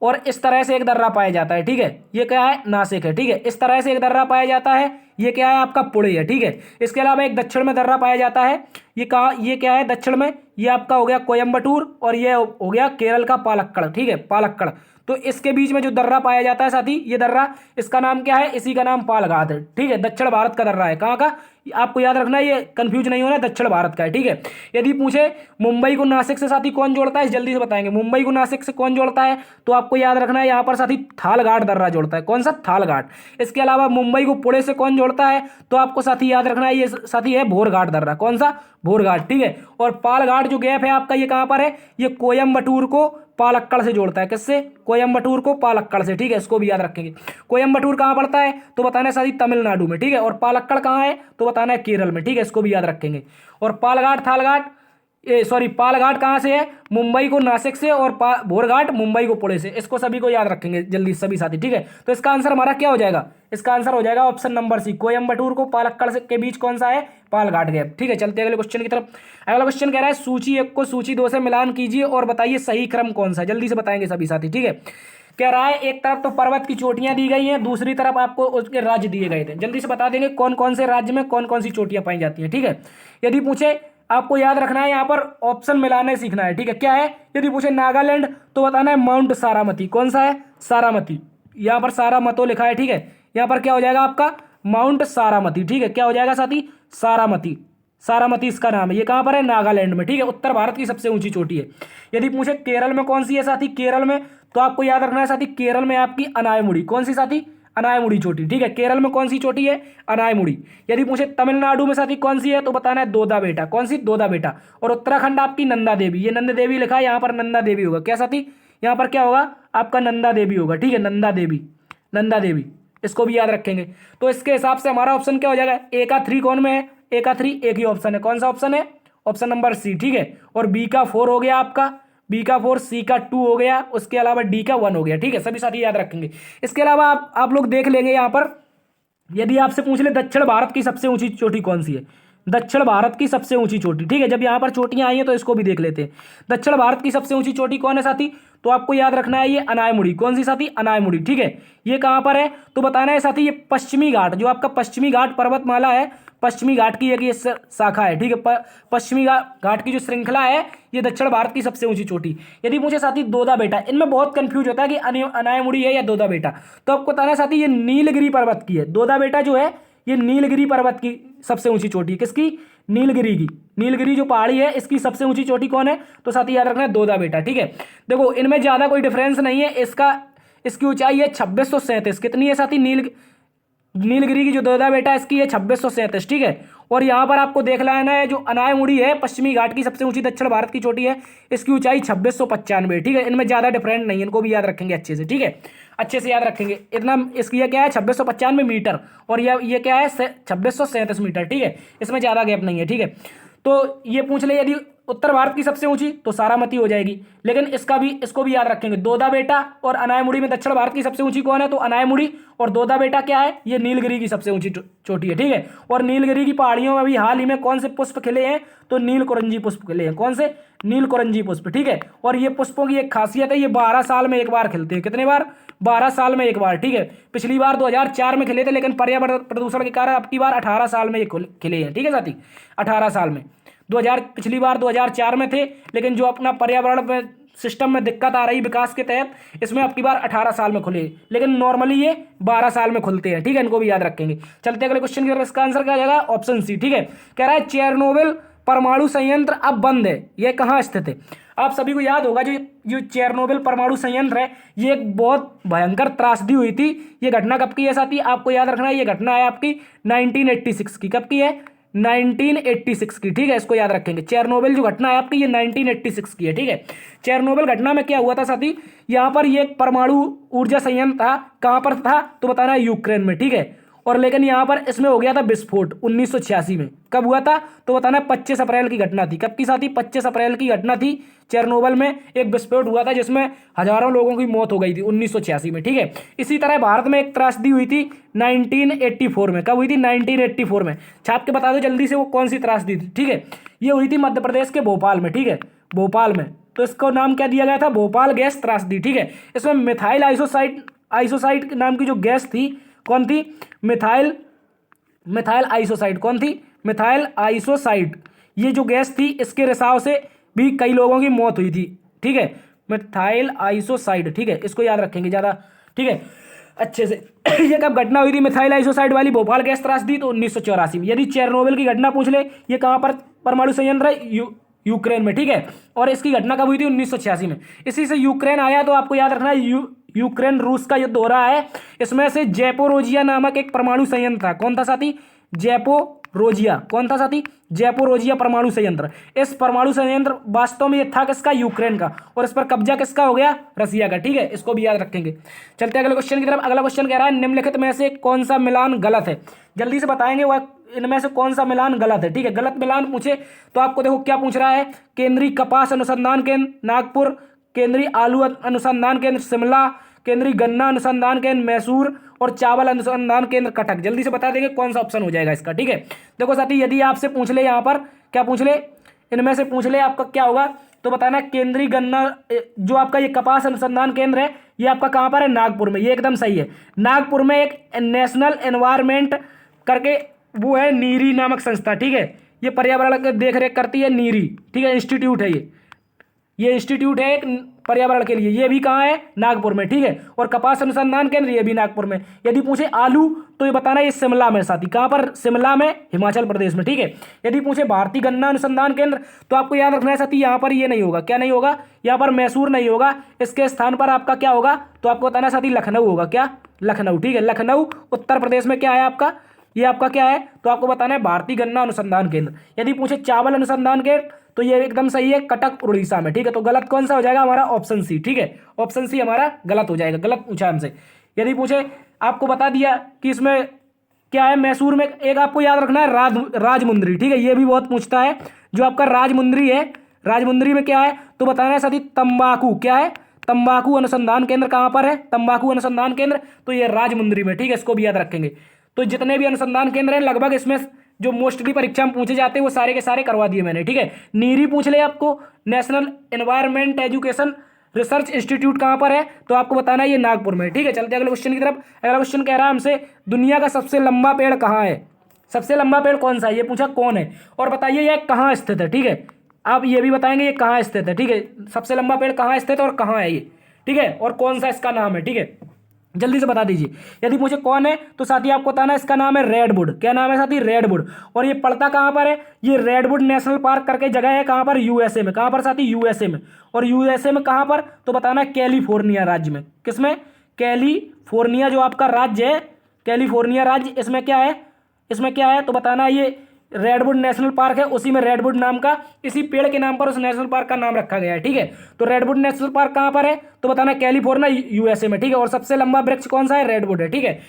S1: और इस तरह से एक दर्रा पाया जाता है। ठीक है, ये क्या है, नासिक है। ठीक है, इस तरह से एक दर्रा पाया जाता है, ये क्या है आपका पुणे है। ठीक है, इसके अलावा एक दक्षिण में दर्रा पाया जाता है, ये कहाँ, ये क्या है दक्षिण में, ये आपका हो गया कोयम्बटूर, और ये हो गया केरल का पालक्कड़। ठीक है, पालक्कड़, तो इसके बीच में जो दर्रा पाया जाता है साथी, ये दर्रा, इसका नाम क्या है, इसी का नाम पालघाट है। ठीक है, दक्षिण भारत का दर्रा है, कहाँ का, आपको याद रखना है, ये कंफ्यूज नहीं होना, दक्षिण भारत का है। ठीक है, यदि पूछे मुंबई को नासिक से साथी कौन जोड़ता है, जल्दी से बताएंगे, मुंबई को नासिक से कौन जोड़ता है, तो आपको याद रखना है यहाँ पर साथी थालघाट दर्रा जोड़ता है। कौन सा, थालघाट। इसके अलावा मुंबई को पुणे से कौन जोड़ता है, तो आपको साथी याद रखना है, ये साथी है भोरघाट दर्रा। कौन सा, भोरघाट। ठीक है, और पालघाट जो गैप है आपका, ये कहाँ पर है, ये कोयम्बटूर को पालक्कड़ से जोड़ता है। किससे, कोयम्बटूर को पालक्कड़ से। ठीक है, इसको भी याद रखेंगे। कोयम्बटूर कहाँ पड़ता है, तो बताना है साथी तमिलनाडु में। ठीक है, और पालक्कड़ कहाँ है, तो बताना है केरल में। ठीक है, इसको भी याद रखेंगे। और पालघाट पालघाट कहाँ से है, मुंबई को नासिक से, और भोरघाट मुंबई को पुणे से। इसको सभी को याद रखेंगे जल्दी सभी साथी। ठीक है, तो इसका आंसर हमारा क्या हो जाएगा, इसका आंसर हो जाएगा ऑप्शन नंबर सी, कोयम्बटूर को पालक्कड़ से के बीच कौन सा है, पालघाट गैप। ठीक है, चलते हैं अगले क्वेश्चन की तरफ। अगला क्वेश्चन कह रहा है सूची 1 को सूची 2 से मिलान कीजिए और बताइए सही क्रम कौन सा है। जल्दी से बताएंगे सभी साथी। ठीक है, कह रहा है एक तरफ तो पर्वत की चोटियां दी गई हैं, दूसरी तरफ आपको उसके राज्य दिए गए थे। जल्दी से बता देंगे कौन कौन से राज्य में कौन कौन सी चोटियां पाई जाती हैं। ठीक है, यदि पूछे, आपको याद रखना है यहाँ पर ऑप्शन मिलाने सीखना है। ठीक है, क्या है, यदि पूछे नागालैंड तो बताना है माउंट सारामती। कौन सा है, सारामती, यहाँ पर सारामतो लिखा है। ठीक है, यहाँ पर क्या हो जाएगा आपका, माउंट सारामती। ठीक है, क्या हो जाएगा साथी, सारामती, सारामती इसका नाम है। ये कहाँ पर है, नागालैंड में। ठीक है, उत्तर भारत की सबसे ऊंची चोटी है। यदि पूछे केरल में कौन सी है साथी, केरल में तो आपको याद रखना है साथी, केरल में आपकी अनायमुड़ी। कौन सी साथी, अनायमुड़ी चोटी। ठीक है, केरल में कौन सी चोटी है, अनायमुड़ी। यदि पूछे तमिलनाडु में साथी कौन सी है, तो बताना है दोदा बेटा। कौन सी, दोदा बेटा। और उत्तराखंड आपकी नंदा देवी, ये नंदा देवी लिखा है, यहाँ पर नंदा देवी होगा। क्या साथी, यहाँ पर क्या होगा आपका, नंदा देवी होगा। ठीक है, नंदा देवी, नंदा देवी, इसको भी याद रखेंगे। तो इसके हिसाब से हमारा ऑप्शन क्या हो जाएगा, ए का 3 कौन में है, ए का 3 एक ही ऑप्शन है। कौन सा ऑप्शन है, ऑप्शन नंबर सी। ठीक है, और बी का 4 हो गया आपका, बी का 4, सी का 2 हो गया, उसके अलावा डी का 1 हो गया। ठीक है, सभी साथी याद रखेंगे। इसके अलावा आप लोग देख लेंगे यहाँ पर, यदि आपसे पूछ ले दक्षिण भारत की सबसे ऊंची चोटी कौन सी है, दक्षिण भारत की सबसे ऊंची चोटी। ठीक है, जब यहाँ पर चोटियां आई हैं तो इसको भी देख लेते हैं। दक्षिण भारत की सबसे ऊंची चोटी कौन है साथी, तो आपको याद रखना है ये अनायमुड़ी। कौन सी साथी, अनायमुड़ी। ठीक है, ये कहाँ पर है, तो बताना है साथी ये पश्चिमी घाट, जो आपका पश्चिमी घाट पर्वतमाला है, पश्चिमी घाट की एक ये शाखा है। ठीक है, पश्चिमी घाट की जो श्रृंखला है, ये दक्षिण भारत की सबसे ऊंची चोटी। यदि मुझे साथी दोदा बेटा, इनमें बहुत कंफ्यूज होता है कि अनायमुड़ी है या दोदा बेटा, तो आपको बताना है साथी ये नीलगिरी पर्वत की है। दोदा बेटा जो है ये नीलगिरी पर्वत की सबसे ऊंची चोटी है। किसकी, नीलगिरी की। नीलगिरी जो पहाड़ी है इसकी सबसे ऊंची चोटी कौन है, तो साथी याद रखना है दोदा बेटा। ठीक है, देखो इनमें ज्यादा कोई डिफरेंस नहीं है, इसकी ऊंचाई है 2637। कितनी है साथी, नीलगिरी की जो दोदा बेटा इसकी है 2637। ठीक है, और यहाँ पर आपको देख लेना है जो अनायमुड़ी है पश्चिमी घाट की सबसे ऊंची दक्षिण भारत की चोटी है, इसकी ऊंचाई 2695। ठीक है, इनमें ज्यादा डिफरेंट नहीं है, इनको भी याद रखेंगे अच्छे से। ठीक है, अच्छे से याद रखेंगे इतना। इसकी ये क्या है 2695 मीटर, और ये क्या है 2637 मीटर। ठीक है, इसमें ज्यादा गैप नहीं है। ठीक है, तो ये पूछ ले यदि उत्तर भारत की सबसे ऊंची तो सारामती हो जाएगी, लेकिन इसको भी याद रखेंगे, दोदा बेटा और अनायमुड़ी में दक्षिण भारत की सबसे ऊंची कौन है, तो अनायमुड़ी, और दोदा बेटा क्या है, ये नीलगिरी की सबसे ऊंची चोटी है। ठीक है, और नीलगिरी की पहाड़ियों में भी हाल ही में कौन से पुष्प खिले हैं, तो नीलकुरंजी पुष्प खिले हैं। कौन से, नीलकुरंजी पुष्प। ठीक है, और ये पुष्पों की एक खासियत है, ये 12 साल में एक बार खिलते हैं। कितने बार, 12 साल में एक बार। ठीक है, पिछली बार 2004 में खिले थे, लेकिन पर्यावरण प्रदूषण के कारण अब की बार 18 साल में ये खिले हैं। ठीक है साथी, 18 साल में, पिछली बार 2004 में थे, लेकिन जो अपना पर्यावरण में सिस्टम में दिक्कत आ रही विकास के तहत, इसमें अब की बार 18 साल में खुले, लेकिन नॉर्मली ये 12 साल में खुलते हैं। ठीक है, इनको भी याद रखेंगे। चलते अगले क्वेश्चन की तरफ, इसका आंसर क्या जाएगा, ऑप्शन सी। ठीक है, कह रहा है चेरनोबिल परमाणु संयंत्र अब बंद है, यह कहाँ स्थित है। आप सभी को याद होगा जो चेरनोबिल परमाणु संयंत्र है, ये एक बहुत भयंकर त्रासदी हुई थी। ये घटना कब की है साथी, आपको याद रखना है, ये घटना है आपकी 1986 की। कब की है, 1986 की। ठीक है, इसको याद रखेंगे। चेरनोबिल जो घटना है आपकी ये 1986 की है। ठीक है, चेरनोबिल घटना में क्या हुआ था साथी, यहाँ पर ये परमाणु ऊर्जा संयंत्र था, कहाँ पर था, तो बताना है यूक्रेन में। ठीक है, और लेकिन यहाँ पर इसमें हो गया था विस्फोट 1986 में। कब हुआ था तो बताना, 25 अप्रैल की घटना थी। कब की साथी, 25 अप्रैल की घटना थी। चेरनोबिल में एक विस्फोट हुआ था जिसमें हजारों लोगों की मौत हो गई थी 1986 में, ठीक है। इसी तरह भारत में एक त्रासदी हुई थी 1984 में। कब हुई थी, 1984 में। छाप के बता दो जल्दी से वो कौन सी त्रासदी थी, ठीक है। ये हुई थी मध्य प्रदेश के भोपाल में, ठीक है, भोपाल में। तो इसको नाम क्या दिया गया था, भोपाल गैस त्रासदी, ठीक है। इसमें मिथाइल आइसोसाइड नाम की जो गैस थी, कौन थी, मिथाइल आइसोसाइड, कौन थी, मिथाइल आइसोसाइड। ये जो गैस थी इसके रिसाव से भी कई लोगों की मौत हुई थी, ठीक है, मिथाइल आइसोसाइड, ठीक है। इसको याद रखेंगे ज़्यादा, ठीक है, अच्छे से। ये कब घटना हुई थी मिथाइल आइसोसाइड वाली, भोपाल गैस त्रासदी, तो 1984 में। यदि चेरनोबिल की घटना पूछ ले, ये कहाँ पर परमाणु संयंत्र है, यूक्रेन में, ठीक है। और इसकी घटना कब हुई थी, 1986 में। इसी से यूक्रेन आया, तो आपको याद रखना है यूक्रेन रूस का युद्ध हो रहा है। इसमें से जैपोरोजिया नामक एक परमाणु संयंत्र था। कौन था साथी, जैपोरोजिया। कौन था साथी, जैपोरोजिया परमाणु संयंत्र। इस परमाणु संयंत्र वास्तव में ये था किसका, यूक्रेन का, और इस पर कब्जा किसका हो गया, रसिया का, ठीक है। इसको भी याद रखेंगे। चलते हैं अगले क्वेश्चन की तरफ। अगला क्वेश्चन कह रहा है निम्नलिखित में से कौन सा मिलान गलत है। जल्दी से बताएंगे वह इनमें से कौन सा मिलान गलत है, ठीक है। गलत मिलान पूछे तो आपको देखो क्या पूछ रहा है, केंद्रीय कपास अनुसंधान केंद्र नागपुर, केंद्रीय आलू अनुसंधान केंद्र शिमला, केंद्रीय गन्ना अनुसंधान केंद्र मैसूर, और चावल अनुसंधान केंद्र कटक। जल्दी से बता देंगे कौन सा ऑप्शन हो जाएगा इसका, ठीक है। देखो साथी, यदि आपसे पूछ ले, यहाँ पर क्या पूछ ले, इनमें से पूछ ले, आपका क्या होगा तो बताना, केंद्रीय गन्ना, जो आपका ये कपास अनुसंधान केंद्र है, ये आपका कहाँ पर है, नागपुर में। ये एकदम सही है। नागपुर में एक नेशनल एनवायरमेंट करके वो है, नीरी नामक संस्था, ठीक है। ये पर्यावरण की देख रेख करती है, नीरी, ठीक है, इंस्टीट्यूट है ये इंस्टीट्यूट है एक पर्यावरण के लिए। ये भी कहाँ है, नागपुर में, ठीक है। और कपास अनुसंधान केंद्र ये भी नागपुर में। यदि पूछे आलू तो ये बताना, ये शिमला में साथी। कहाँ पर, शिमला में, हिमाचल प्रदेश में, ठीक है। यदि पूछे भारतीय गन्ना अनुसंधान केंद्र तो आपको याद रखना है साथी, यहाँ पर ये नहीं होगा। क्या नहीं होगा, यहाँ पर मैसूर नहीं होगा। इसके स्थान पर आपका क्या होगा तो आपको बताना साथी, लखनऊ होगा। क्या, लखनऊ, ठीक है। लखनऊ उत्तर प्रदेश में क्या है आपका, ये आपका क्या है तो आपको बताना है भारतीय गन्ना अनुसंधान केंद्र। यदि पूछे चावल अनुसंधान केंद्र तो ये एकदम सही है, कटक उड़ीसा में, ठीक है। तो गलत कौन सा हो जाएगा हमारा, ऑप्शन सी, ठीक है। ऑप्शन सी हमारा गलत हो जाएगा, गलत पूछा हमसे। यदि पूछे, आपको बता दिया कि इसमें क्या है, मैसूर में एक आपको याद रखना है राजमुंद्री, ठीक है। ये भी बहुत पूछता है, जो आपका राजमुंद्री है, राजमुंद्री में क्या है तो बताना है साथी, तंबाकू। क्या है, तंबाकू अनुसंधान केंद्र कहाँ पर है, तंबाकू अनुसंधान केंद्र, तो ये राजमुंद्री में, ठीक है। इसको भी याद रखेंगे। तो जितने भी अनुसंधान केंद्र हैं लगभग इसमें जो मोस्टली परीक्षा में पूछे जाते हैं वो सारे के सारे करवा दिए मैंने, ठीक है। नीरी पूछ ले आपको, national environment education research institute कहाँ पर है तो आपको बताना है ये नागपुर में, ठीक है। चलते हैं अगले क्वेश्चन की तरफ। अगला क्वेश्चन कह रहा है हमसे, दुनिया का सबसे लंबा पेड़ कहाँ है, सबसे लंबा पेड़ कौन सा है, ये पूछा कौन है, और बताइए ये कहाँ स्थित है, ठीक है। आप ये भी बताएंगे ये कहाँ स्थित है, ठीक है। सबसे लंबा पेड़ कहाँ स्थित है और कहाँ है ये, ठीक है, और कौन सा इसका नाम है, ठीक है। जल्दी से बता दीजिए। यदि मुझे कौन है तो साथी आपको बताना है इसका नाम है रेडवुड। क्या नाम है साथी, रेडवुड। और ये पड़ता कहाँ पर है, ये रेडवुड नेशनल पार्क करके जगह है, कहाँ पर, यूएसए में। कहाँ पर साथी, यूएसए में। और यूएसए में कहाँ पर तो बताना है कैलिफोर्निया राज्य में। किसमें, कैलिफोर्निया जो आपका राज्य है, कैलिफोर्निया राज्य, इसमें क्या है, इसमें क्या है तो बताना है ये रेडवुड नेशनल पार्क है, उसी में रेडवुड नाम का, इसी पेड़ के नाम पर उस नेशनल पार्क का नाम रखा गया है, ठीक है। तो रेडवुड नेशनल पार्क कहाँ पर है तो बताना कैलिफोर्निया यूएसए में, ठीक है। और सबसे लंबा वृक्ष कौन सा है, रेडवुड है, ठीक है।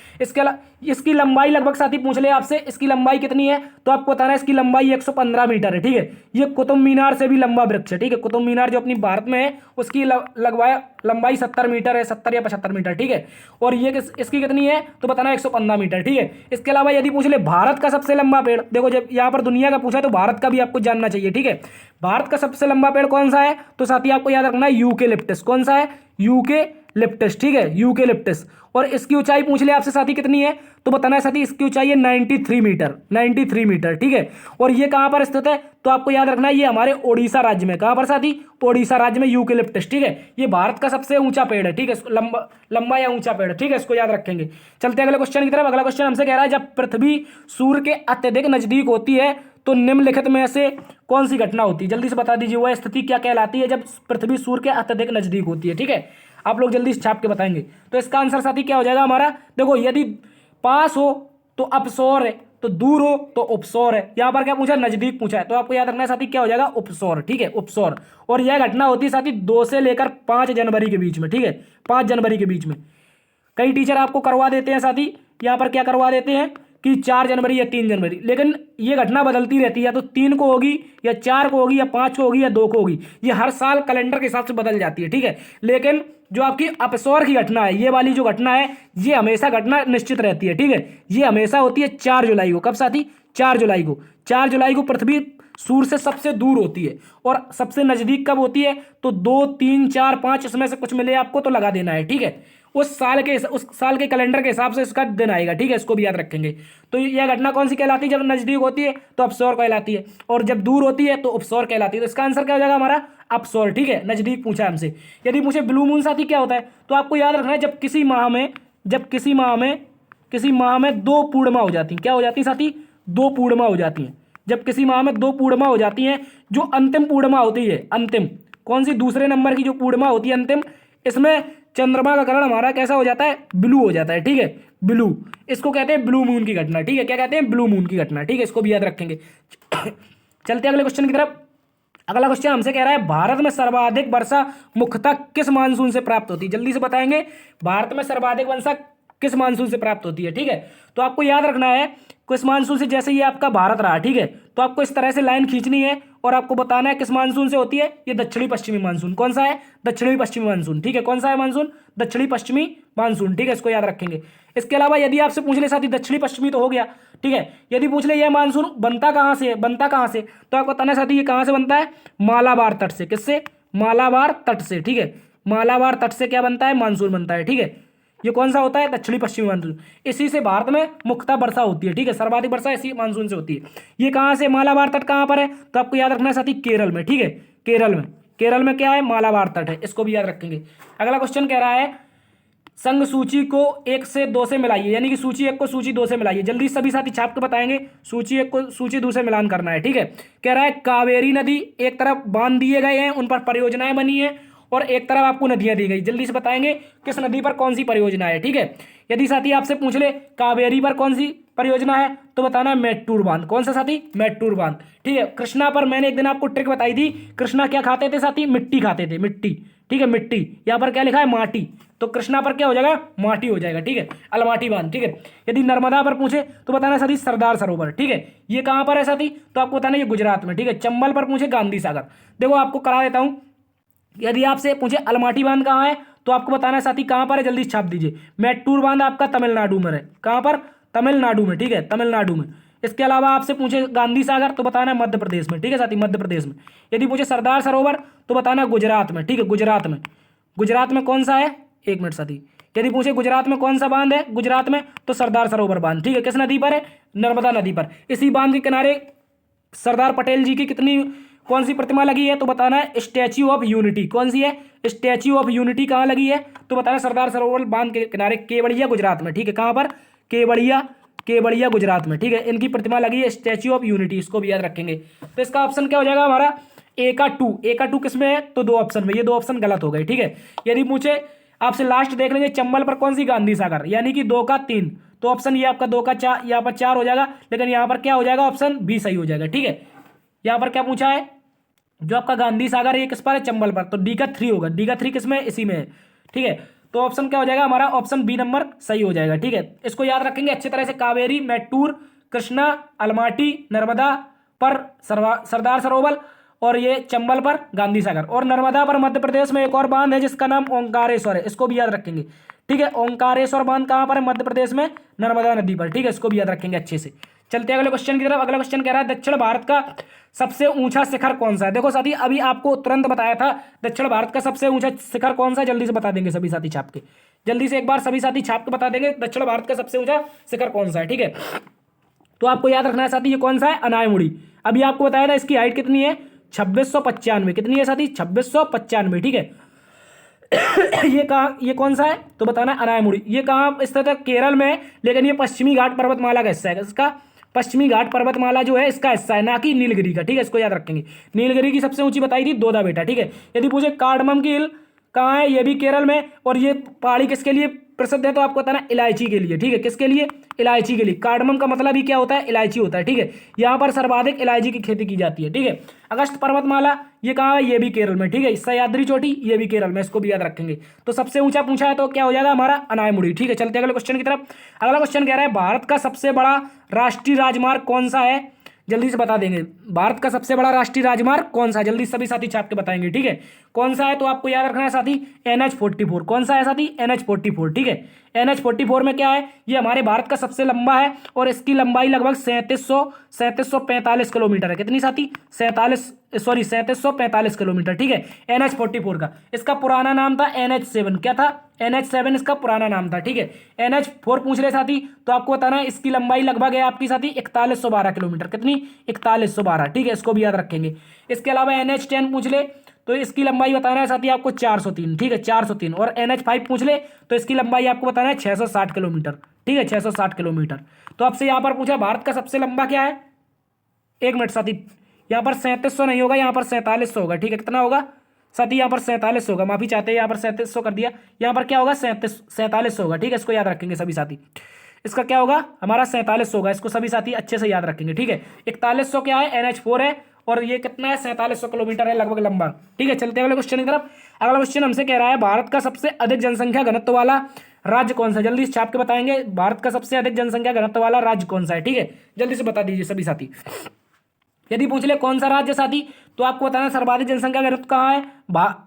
S1: इसकी लंबाई लगभग साथी पूछ ले आपसे, इसकी लंबाई कितनी है तो आपको बताना है इसकी लंबाई 115 मीटर है, ठीक है। ये कुतुब मीनार से भी लंबा वृक्ष है, ठीक है। कुतुब मीनार जो अपनी भारत में है उसकी लंबाई 70 मीटर है, 70 या 75 मीटर, ठीक है। और ये इसकी कितनी है तो बताना 115 मीटर, ठीक है। इसके अलावा यदि पूछ ले भारत का सबसे लंबा पेड़, देखो जब यहाँ पर दुनिया का पूछा तो भारत का भी आपको जानना चाहिए, ठीक है। भारत का सबसे लंबा पेड़ कौन सा है तो साथी आपको याद रखना है यूकेलिप्टस। कौन सा है, यूकेलिप्टस, ठीक है, यूकेलिप्टस। और इसकी ऊंचाई पूछ ले आपसे साथी कितनी है तो बताना है साथी इसकी ऊंचाई है 93 मीटर, 93 मीटर, ठीक है। और ये कहाँ पर स्थित है तो आपको याद रखना है ये हमारे ओडिशा राज्य में। कहाँ पर साथी, ओडिशा राज्य में यूकेलिप्टस, ठीक है। ये भारत का सबसे ऊंचा पेड़ है, ठीक है, लंबा या ऊंचा पेड़, ठीक है, इसको याद रखेंगे। चलते हैं अगले क्वेश्चन की तरफ। अगला क्वेश्चन हमसे कह रहा है जब पृथ्वी सूर्य के अत्यधिक नजदीक होती है तो निम्नलिखित में से कौन सी घटना होती है, जल्दी से बता दीजिए। वह स्थिति क्या कहलाती है जब पृथ्वी सूर्य के अत्यधिक नजदीक होती है, ठीक है। आप लोग जल्दी से छाप के बताएंगे। तो इसका आंसर साथी क्या हो जाएगा हमारा, देखो यदि पास हो तो अपसौर है, तो दूर हो तो उपसौर है। यहाँ पर क्या पूछा, नजदीक पूछा है, तो आपको याद रखना है साथी क्या हो जाएगा, उपसौर, ठीक है, उपसौर। और यह घटना होती है साथी 2 से लेकर 5 जनवरी के बीच में, ठीक है, 5 जनवरी के बीच में। कई टीचर आपको करवा देते हैं साथी यहाँ पर क्या करवा देते हैं कि 4 जनवरी या 3 जनवरी, लेकिन ये घटना बदलती रहती है, या तो 3 को होगी या 4 को होगी या 5 को होगी या 2 को होगी, ये हर साल कैलेंडर के हिसाब से बदल जाती है, ठीक है। लेकिन जो आपकी अपसौर की घटना है, ये वाली जो घटना है, ये हमेशा घटना निश्चित रहती है, ठीक है। ये हमेशा होती है 4 जुलाई को। कब साथी? 4 जुलाई को। 4 जुलाई को पृथ्वी सूर्य से सबसे दूर होती है और सबसे नजदीक कब होती है? तो 2, 3, 4, 5 इसमें से कुछ मिले आपको तो लगा देना है, ठीक है। उस साल के कैलेंडर के हिसाब से इसका दिन आएगा, ठीक है। इसको भी याद रखेंगे। तो यह घटना कौन सी कहलाती है? जब नजदीक होती है तो अपसौर कहलाती है, और जब दूर होती है तो उपसौर कहलाती है। तो इसका आंसर क्या हो जाएगा हमारा? अपसौर, ठीक है। नजदीक पूछा हमसे। यदि पूछे ब्लू मून साथी क्या होता है, तो आपको याद रखना है जब किसी माह में 2 पूर्णिमा हो जाती हैं। क्या हो जाती है साथी? 2 पूर्णिमा हो जाती हैं। जब किसी माह में 2 पूर्णिमा हो जाती हैं, जो अंतिम पूर्णिमा होती है, अंतिम कौन सी? दूसरे नंबर की जो पूर्णिमा होती है अंतिम, इसमें चंद्रमा का कलर हमारा कैसा हो जाता है? ब्लू हो जाता है, ठीक है। ब्लू, इसको कहते हैं ब्लू मून की घटना, ठीक है। क्या कहते हैं? ब्लू मून की घटना, ठीक है। इसको भी याद रखेंगे। चलते हैं अगले क्वेश्चन की तरफ। अगला क्वेश्चन हमसे कह रहा है भारत में सर्वाधिक वर्षा मुख्यतः किस मानसून से प्राप्त होती है? जल्दी से बताएंगे। भारत में सर्वाधिक वर्षा किस मानसून से प्राप्त होती है, ठीक है। तो आपको याद रखना है किस मानसून से, जैसे ये आपका भारत रहा, ठीक है। तो आपको इस तरह से लाइन खींचनी है और आपको बताना है किस मानसून से होती है। ये दक्षिणी पश्चिमी मानसून। कौन सा है? दक्षिणी पश्चिमी मानसून, ठीक है। कौन सा है मानसून? दक्षिणी पश्चिमी मानसून, ठीक है। इसको याद रखेंगे। इसके अलावा यदि आपसे पूछ ले साथी दक्षिणी पश्चिमी तो हो गया, ठीक है। यदि पूछ ले यह मानसून बनता कहाँ से है, तो आपको बताना है साथी ये कहाँ से बनता है? मालाबार तट से। किससे? मालाबार तट से, ठीक है। मालाबार तट से क्या बनता है? मानसून बनता है, ठीक है। ये कौन सा होता है? दक्षिणी पश्चिमी मानसून। इसी से भारत में मुख्यतः वर्षा होती है, ठीक है। सर्वाधिक वर्षा इसी मानसून से होती है। ये कहाँ से? मालाबार तट कहाँ पर है? तो आपको याद रखना है साथी केरल में, ठीक है। केरल में क्या है? मालाबार तट है। इसको भी याद रखेंगे। अगला क्वेश्चन कह रहा है संघ सूची को 1 से 2 से मिलाइए, यानी कि सूची 1 को सूची 2 से मिलाइए। जल्दी सभी साथी छाप के बताएंगे। सूची 1 को सूची 2 से मिलान करना है, ठीक है। कह रहा है कावेरी नदी एक तरफ बांध दिए गए हैं, उन पर परियोजनाएं बनी है, और एक तरफ आपको नदियां दी गई। जल्दी से बताएंगे किस नदी पर कौन सी परियोजना है, ठीक है। यदि साथी आपसे पूछ ले कावेरी पर कौन सी परियोजना है, तो बताना है मेट्टूर बांध। कौन सा साथी? मेट्टूर बांध, ठीक है। कृष्णा पर मैंने एक दिन आपको ट्रिक बताई थी। कृष्णा क्या खाते थे साथी? मिट्टी खाते थे, मिट्टी, ठीक है। मिट्टी, यहाँ पर क्या लिखा है? माटी। तो कृष्णा पर क्या हो जाएगा? माटी हो जाएगा, ठीक है। अलमाटी बांध, ठीक है। यदि नर्मदा पर पूछे तो बताना साथी सरदार सरोवर, ठीक है। ये कहाँ पर है साथी? तो आपको बताना ये गुजरात में, ठीक है। चंबल पर पूछे गांधी सागर। देखो आपको करा देता हूँ। यदि आपसे पूछे अलमाटी बांध कहाँ है, तो आपको बताना है साथी कहाँ पर है। जल्दी छाप दीजिए। मेट्टूर बांध आपका तमिलनाडु में है। कहाँ पर? तमिलनाडु में, ठीक है। तमिलनाडु में। इसके अलावा आपसे पूछे गांधी सागर, तो बताना है मध्य प्रदेश में, ठीक है साथी, मध्य प्रदेश में। यदि पूछे सरदार सरोवर, तो बताना गुजरात में, ठीक है। गुजरात में कौन सा है? 1 मिनट साथी। यदि पूछे गुजरात में कौन सा बांध है गुजरात में, तो सरदार सरोवर बांध, ठीक है। किस नदी पर है? नर्मदा नदी पर। इसी बांध के किनारे सरदार पटेल जी की कौन सी प्रतिमा लगी है, तो बताना है स्टैच्यू ऑफ यूनिटी। कौन सी है? स्टैच्यू ऑफ यूनिटी कहाँ लगी है, तो बताना सरदार सरोवर बांध के किनारे केवड़िया गुजरात में, ठीक है। कहाँ पर? केवड़िया गुजरात में, ठीक है। इनकी प्रतिमा लगी है स्टैच्यू ऑफ यूनिटी। इसको भी याद रखेंगे। तो इसका ऑप्शन क्या हो जाएगा हमारा? ए का 2 किसमें है? तो 2 ऑप्शन में। ये 2 ऑप्शन गलत हो गए, ठीक है। यदि पूछे आपसे लास्ट देख लेंगे चंबल पर कौन सी? गांधी सागर, यानी कि 2 का 3। तो ऑप्शन ये आपका 2 का 4, यहाँ पर 4 हो जाएगा, लेकिन यहाँ पर क्या हो जाएगा? ऑप्शन बी सही हो जाएगा, ठीक है। यहाँ पर क्या पूछा है? जो आपका गांधी सागर ये किस पर है? चंबल पर। तो डी का 3 होगा। डी का 3 किस में? इसी में है, ठीक है। तो ऑप्शन क्या हो जाएगा हमारा? ऑप्शन बी नंबर सही हो जाएगा, ठीक है। इसको याद रखेंगे अच्छी तरह से। कावेरी, मेट्टूर, कृष्णा, अलमाटी, नर्मदा पर सरदार सरोवर, और ये चंबल पर गांधी सागर, और नर्मदा पर मध्य प्रदेश में एक और बांध है जिसका नाम ओंकारेश्वर है। इसको भी याद रखेंगे, ठीक है। ओंकारेश्वर बांध कहाँ पर है? मध्य प्रदेश में, नर्मदा नदी पर, ठीक है। इसको भी याद रखेंगे अच्छे से। चलते हैं अगले क्वेश्चन की तरफ। अगला क्वेश्चन कह रहा है दक्षिण भारत का सबसे ऊंचा शिखर कौन सा है? देखो साथी अभी आपको तुरंत बताया था दक्षिण भारत का सबसे ऊंचा शिखर कौन सा है। जल्दी से बता देंगे सभी साथी छाप के। जल्दी से एक बार सभी साथी छाप के बता देंगे दक्षिण भारत का सबसे ऊंचा शिखर कौन सा है, ठीक है। तो आपको याद रखना है साथी ये कौन सा है? अनायमुड़ी। अभी आपको बताया था इसकी हाइट कितनी है? 2695। कितनी है साथी? 2695, ठीक है। ये कौन सा है? तो बताना अनायमुड़ी। ये कहाँ स्थित है? केरल में, लेकिन ये पश्चिमी घाट पर्वतमाला का हिस्सा है। इसका पश्चिमी घाट पर्वतमाला जो है इसका हिस्सा है, ना कि नीलगिरी का, ठीक है। इसको याद रखेंगे। नीलगिरी की सबसे ऊंची बताई थी दोदा बेटा, ठीक है। यदि पूछे कार्डमम की हिल कहाँ है? ये भी केरल में, और ये पहाड़ी किसके लिए प्रसिद्ध है? तो आपको बताना इलायची के लिए, ठीक है। किसके लिए? इलायची के लिए। कार्डमम का मतलब ही क्या होता है, इलायची होता है, ठीक है। यहाँ पर सर्वाधिक इलायची की खेती की जाती है, ठीक है। अगस्त पर्वतमाला ये कहाँ है, ये भी केरल में, ठीक है। सह्याद्री चोटी ये भी केरल में, इसको भी याद रखेंगे। तो सबसे ऊंचा पूछा है तो क्या हो जाएगा हमारा, अनायमुड़ी, ठीक है। चलते हैं अगले क्वेश्चन की तरफ। अगला क्वेश्चन कह रहा है भारत का सबसे बड़ा राष्ट्रीय राजमार्ग कौन सा है, जल्दी से बता देंगे। भारत का सबसे बड़ा राष्ट्रीय राजमार्ग कौन सा है, जल्दी सभी साथी छाप के बताएंगे, ठीक है। कौन सा है तो आपको याद रखना है साथी, NH44। कौन सा है साथी, NH44, ठीक है। NH44 में क्या है, ये हमारे भारत का सबसे लंबा है और इसकी लंबाई लगभग 3745 किलोमीटर है। कितनी साथी, 3745 किलोमीटर, ठीक है। NH44 का, इसका पुराना नाम था NH7। क्या था, NH7 इसका पुराना नाम था, ठीक है। NH4 पूछ रहे साथी तो आपको बताना है इसकी लंबाई लगभग है आपकी साथी 4112 किलोमीटर। कितनी, 4112, ठीक है। इसको भी याद रखेंगे। इसके अलावा NH10 पूछ ले तो इसकी लंबाई बताना है साथी आपको 403, ठीक है, 403। और NH5 पूछ ले तो इसकी लंबाई आपको बताना है 660 किलोमीटर, ठीक है, 660 किलोमीटर। तो आपसे यहाँ पर पूछा भारत का सबसे लंबा क्या है, एक मिनट साथी, यहाँ पर 3700 नहीं होगा, यहाँ पर 4700 होगा, ठीक है। कितना होगा साथी, यहाँ पर 4700 होगा, माफी चाहते हैं, यहाँ पर 3700 कर दिया, यहाँ पर क्या होगा 4700 होगा, ठीक है। इसको याद रखेंगे सभी साथी, इसका क्या होगा हमारा 4700 होगा, इसको सभी साथी अच्छे से याद रखेंगे, ठीक है। 4100 क्या है, NH4 है और ये कितना है, 4700 किलोमीटर है लगभग लंबा, ठीक है। चलते हैं अगले क्वेश्चन की तरफ। अगला क्वेश्चन हमसे कह रहा है भारत का सबसे अधिक जनसंख्या घनत्व वाला राज्य कौन सा, जल्दी से छाप के बताएंगे। भारत का सबसे अधिक जनसंख्या घनत्व वाला राज्य कौन सा है, ठीक है, जल्दी से बता दीजिए सभी साथी। यदि पूछ ले कौन सा राज्य साथी तो आपको बताना सर्वाधिक जनसंख्या घनत्व कहाँ है,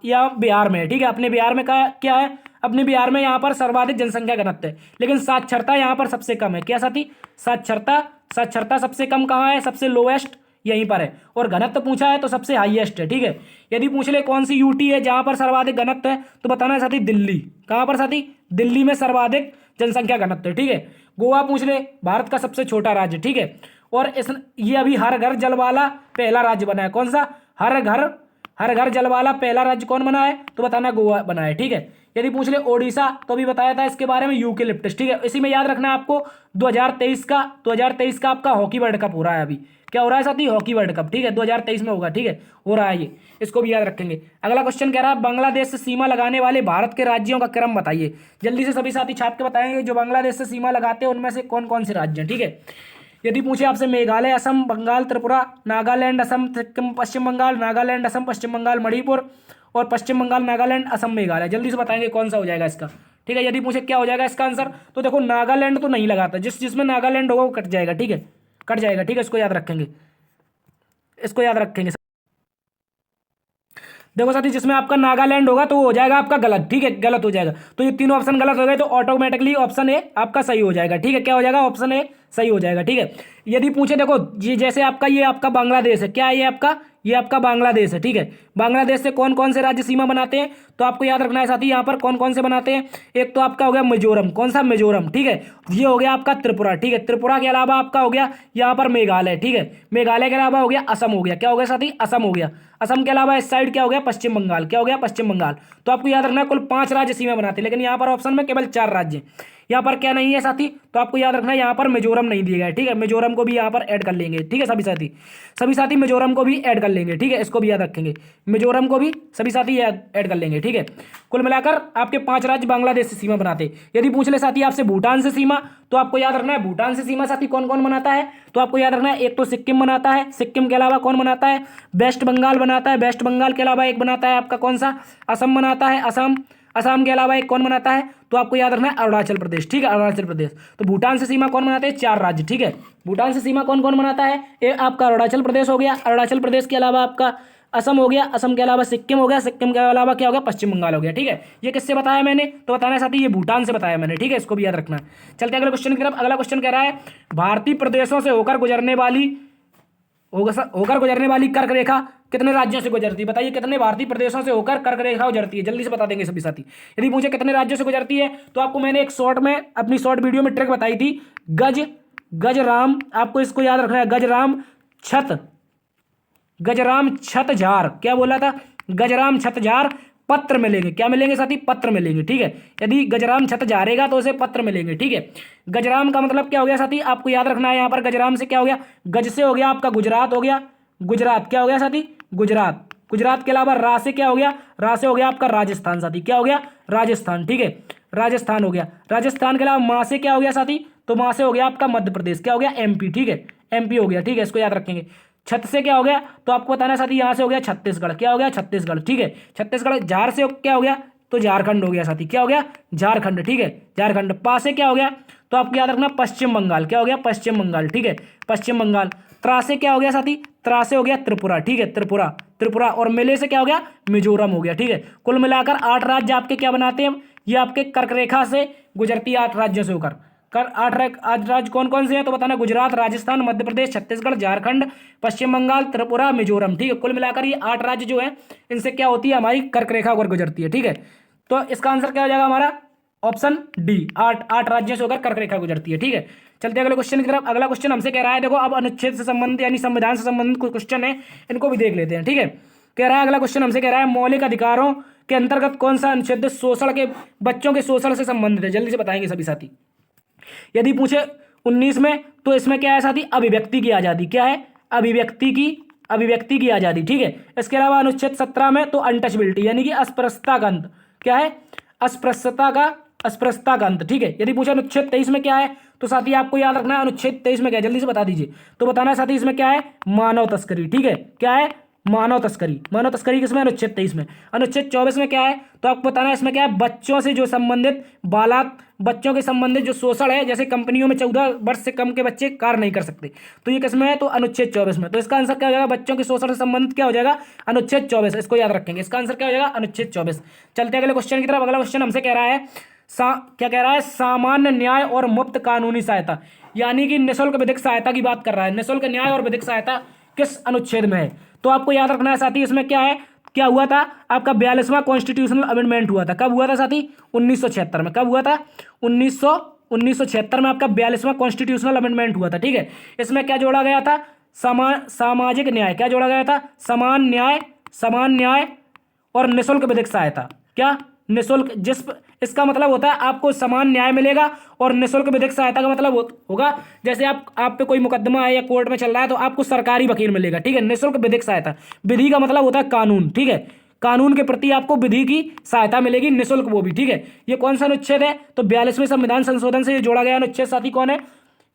S1: या बिहार में है, ठीक है। अपने बिहार में क्या है, अपने बिहार में यहाँ पर सर्वाधिक जनसंख्या घनत्व है, लेकिन साक्षरता यहाँ पर सबसे कम है। क्या साथी, साक्षरता सबसे कम कहाँ है, सबसे लोएस्ट यहीं पर है। और घनत्व पूछा है तो सबसे हाईएस्ट है, ठीक है। यदि पूछ ले कौन सी यूटी है जहां पर सर्वाधिक घनत्व है तो बताना है साथी दिल्ली। कहां पर साथी, दिल्ली में सर्वाधिक जनसंख्या घनत्व है, ठीक है। गोवा पूछ ले भारत का सबसे छोटा राज्य, ठीक है। और ये अभी हर घर जल वाला पहला राज्य बना है। कौन सा, हर घर जल वाला पहला राज्य कौन बना है तो बताना गोवा बना है, ठीक है। यदि पूछ ले ओडिशा तो अभी बताया था इसके बारे में यूकेलिप्टस, ठीक है। इसी में याद रखना है आपको 2023 का आपका हॉकी वर्ल्ड कप हो रहा है अभी। क्या हो रहा है साथी, हॉकी वर्ल्ड कप, ठीक है, 2023 में होगा, ठीक है, हो रहा है ये, इसको भी याद रखेंगे। अगला क्वेश्चन कह रहा है बांग्लादेश से सीमा लगाने वाले भारत के राज्यों का क्रम बताइए। जल्दी से सभी साथी छाप के बताएंगे जो बांग्लादेश से सीमा लगाते हैं उनमें से कौन कौन से राज्य हैं, ठीक है। यदि पूछे आपसे मेघालय, असम, बंगाल, त्रिपुरा, नागालैंड, असम, सिक्किम, पश्चिम बंगाल, नागालैंड, असम, पश्चिम बंगाल, मणिपुर और पश्चिम बंगाल, नागालैंड, असम, मेघालय, जल्दी से बताएंगे कौन सा हो जाएगा इसका, ठीक है। यदि पूछे क्या हो जाएगा इसका आंसर तो देखो नागालैंड तो नहीं लगाता, जिसमें नागालैंड होगा वो कट जाएगा, ठीक है, कट जाएगा, ठीक है। इसको याद रखेंगे, इसको याद रखेंगे। देखो साथी जिसमें आपका नागालैंड होगा तो वो हो जाएगा आपका गलत, ठीक है, गलत हो जाएगा। तो ये तीनों ऑप्शन गलत हो गए तो ऑटोमेटिकली ऑप्शन ए आपका सही हो जाएगा, ठीक है। क्या हो जाएगा, ऑप्शन ए सही हो जाएगा, ठीक है। यदि पूछे देखो ये जैसे आपका ये आपका बांग्लादेश है, क्या है ये आपका बांग्लादेश है, ठीक है। बांग्लादेश से कौन कौन से राज्य सीमा बनाते हैं तो आपको याद रखना है साथी यहाँ पर कौन कौन से बनाते हैं। एक तो आपका हो गया मिजोरम, कौन सा, मिजोरम, ठीक है। ये हो गया आपका त्रिपुरा, ठीक है। त्रिपुरा के अलावा आपका हो गया यहाँ पर मेघालय, ठीक है। मेघालय के अलावा हो गया असम, हो गया, क्या हो गया साथी, असम हो गया। असम के अलावा इस साइड क्या हो गया, पश्चिम बंगाल, क्या हो गया, पश्चिम बंगाल। तो आपको याद रखना है कुल 5 राज्य सीमा बनाते हैं, लेकिन यहाँ पर ऑप्शन में केवल 4 राज्य हैं। यहाँ पर क्या नहीं है साथी तो आपको याद रखना है यहाँ पर मिजोरम नहीं दिया गया है, ठीक है। मिजोरम को भी यहाँ पर ऐड कर लेंगे, ठीक है। सभी साथी मिजोरम को भी ऐड कर लेंगे, ठीक है, इसको भी याद रखेंगे। मिजोरम को भी सभी साथी ऐड कर लेंगे, ठीक है। कुल मिलाकर आपके 5 राज्य बांग्लादेश से सीमा बनाते। यदि पूछ ले साथी आपसे भूटान से सीमा तो आपको याद रखना है भूटान से सीमा साथी कौन कौन बनाता है तो आपको याद रखना है एक तो सिक्किम बनाता है, सिक्किम के अलावा कौन बनाता है, वेस्ट बंगाल बनाता है, वेस्ट बंगाल के अलावा एक बनाता है आपका कौन सा, असम बनाता है, असम के अलावा एक कौन बनाता है तो आपको याद रखना है अरुणाचल प्रदेश, ठीक है, अरुणाचल प्रदेश। तो भूटान से सीमा कौन बनाते हैं, 4 राज्य, ठीक है। भूटान से सीमा कौन कौन बनाता है, ये आपका अरुणाचल प्रदेश हो गया, अरुणाचल प्रदेश के अलावा आपका असम हो गया, असम के अलावा सिक्किम हो गया, सिक्किम के अलावा क्या हो गया, पश्चिम बंगाल हो गया, ठीक है। ये किससे बताया मैंने तो बताना है साथी ये भूटान से बताया मैंने, ठीक है, इसको भी याद रखना है। चलते अगले क्वेश्चन की तरफ। अगला क्वेश्चन कह रहा है भारतीय प्रदेशों से होकर गुजरने वाली कर्क रेखा कितने राज्यों से गुजरती है, बताइए कितने भारतीय प्रदेशों से होकर कर्क रेखा गुजरती है, जल्दी से बता देंगे सभी साथी। यदि मुझे कितने राज्यों से गुजरती है तो आपको मैंने एक शॉर्ट में अपनी शॉर्ट वीडियो में ट्रिक बताई थी, गजराम, आपको इसको याद रखना है, गजराम छत झार, क्या बोला था, गजराम छत झार पत्र मिलेंगे, क्या मिलेंगे साथी, पत्र मिलेंगे, ठीक है। यदि गजराम छत जारेगा तो उसे पत्र मिलेंगे, ठीक है। गजराम का मतलब क्या हो गया साथी आपको याद रखना है, यहाँ पर गजराम से क्या हो गया, गज से हो गया आपका गुजरात हो गया, गुजरात क्या हो गया साथी, गुजरात। गुजरात के अलावा रा से क्या हो गया, रा से हो गया आपका राजस्थान साथी, क्या हो गया, राजस्थान, ठीक है, राजस्थान हो गया। राजस्थान के अलावा माँ से क्या हो गया साथी तो वहां से हो गया आपका मध्य प्रदेश, क्या हो गया एमपी, ठीक है, एमपी हो गया, ठीक है, इसको याद रखेंगे। छत से क्या हो गया, तो आपको बताना है साथी, यहाँ से हो गया छत्तीसगढ़, क्या हो गया छत्तीसगढ़, ठीक है, छत्तीसगढ़। झार से क्या हो गया, तो झारखंड हो गया साथी, क्या हो गया झारखंड, ठीक है, झारखंड। पा से क्या हो गया, तो आपको याद रखना पश्चिम बंगाल, क्या हो गया पश्चिम बंगाल, ठीक है, पश्चिम बंगाल। त्रा से क्या हो गया साथी, त्रा से हो गया त्रिपुरा, ठीक है, त्रिपुरा, त्रिपुरा। और मेले से क्या हो गया, मिजोरम हो गया, ठीक है। कुल मिलाकर 8 राज्य आपके क्या बनाते हैं, ये आपके कर्क रेखा से गुजरती है 8 राज्यों से होकर। कर 8 राज्य कौन कौन से हैं, तो बताना गुजरात, राजस्थान, मध्य प्रदेश, छत्तीसगढ़, झारखंड, पश्चिम बंगाल, त्रिपुरा, मिजोरम, ठीक है। कुल मिलाकर ये 8 राज्य जो है इनसे क्या होती है, हमारी कर्क रेखा होकर गुजरती है, ठीक है। तो इसका आंसर क्या हो जाएगा हमारा, ऑप्शन डी, 8 राज्यों से होकर कर्क रेखा गुजरती है, ठीक है। चलते अगले क्वेश्चन की तरफ। अगला क्वेश्चन हमसे कह रहा है, देखो अब अनुच्छेद से संबंधित यानी संविधान से संबंधित कोई क्वेश्चन है, इनको भी देख लेते हैं, ठीक है। कह रहा है अगला क्वेश्चन हमसे कह रहा है, मौलिक अधिकारों के अंतर्गत कौन सा अनुच्छेद शोषण के, बच्चों के शोषण से संबंधित है, जल्दी से बताएंगे सभी साथी। यदि पूछे 19 में, तो इसमें क्या है साथी, अभिव्यक्ति की आजादी, क्या है अभिव्यक्ति की आजादी, ठीक है। इसके अलावा अनुच्छेद 17 में तो अनटचबिलिटी यानी कि अस्पृश्यता का अंत, क्या है अस्पृश्यता का अंत, ठीक है। यदि पूछा अनुच्छेद 23 में क्या है, तो साथी आपको याद रखना है अनुच्छेद 23 में क्या है, जल्दी से बता दीजिए। तो बताना है साथी इसमें क्या है, मानव तस्करी, ठीक है, क्या है मानव तस्करी किसमें, अनुच्छेद 23 में। अनुच्छेद 24 में क्या है, तो आपको बताना है इसमें क्या है, बच्चों से जो संबंधित बच्चों के संबंधित जो शोषण है, जैसे कंपनियों में 14 वर्ष से कम के बच्चे कार्य नहीं कर सकते, तो ये किसमें है, तो अनुच्छेद 24 में। तो इसका आंसर क्या हो जाएगा, बच्चों के शोषण से संबंधित क्या हो जाएगा, अनुच्छेद 24, इसको याद रखेंगे। इसका आंसर क्या हो जाएगा, अनुच्छेद 24। चलते अगले क्वेश्चन की तरफ। अगला क्वेश्चन हमसे कह रहा है क्या कह रहा है, सामान्य न्याय और मुफ्त कानूनी सहायता, यानी कि निःशुल्क विधिक सहायता की बात कर रहा है। निःशुल्क न्याय और विधिक सहायता किस अनुच्छेद में है, तो आपको याद रखना है साथी, इसमें क्या है, क्या हुआ था आपका 42वां कॉन्स्टिट्यूशनल अमेंडमेंट हुआ था। कब हुआ था साथी, 1976 में। कब हुआ था, 1976 में आपका 42वां कॉन्स्टिट्यूशनल अमेंडमेंट हुआ था, ठीक है। इसमें क्या जोड़ा गया था, सामाजिक न्याय, क्या जोड़ा गया था, समान न्याय और निःशुल्क विधिक सहायता, क्या निःशुल्क, इसका मतलब होता है आपको समान न्याय मिलेगा, और निःशुल्क विधिक सहायता का मतलब होगा जैसे आप पे कोई मुकदमा है या कोर्ट में चल रहा है, तो आपको सरकारी वकील मिलेगा, ठीक है। निःशुल्क विधिक सहायता, विधि का मतलब होता है कानून, ठीक है, कानून के प्रति आपको विधि की सहायता मिलेगी, निःशुल्क वो भी, ठीक है। ये कौन सा अनुच्छेद है, तो 42वें संविधान संशोधन से ये जोड़ा गया अनुच्छेद साथी कौन है,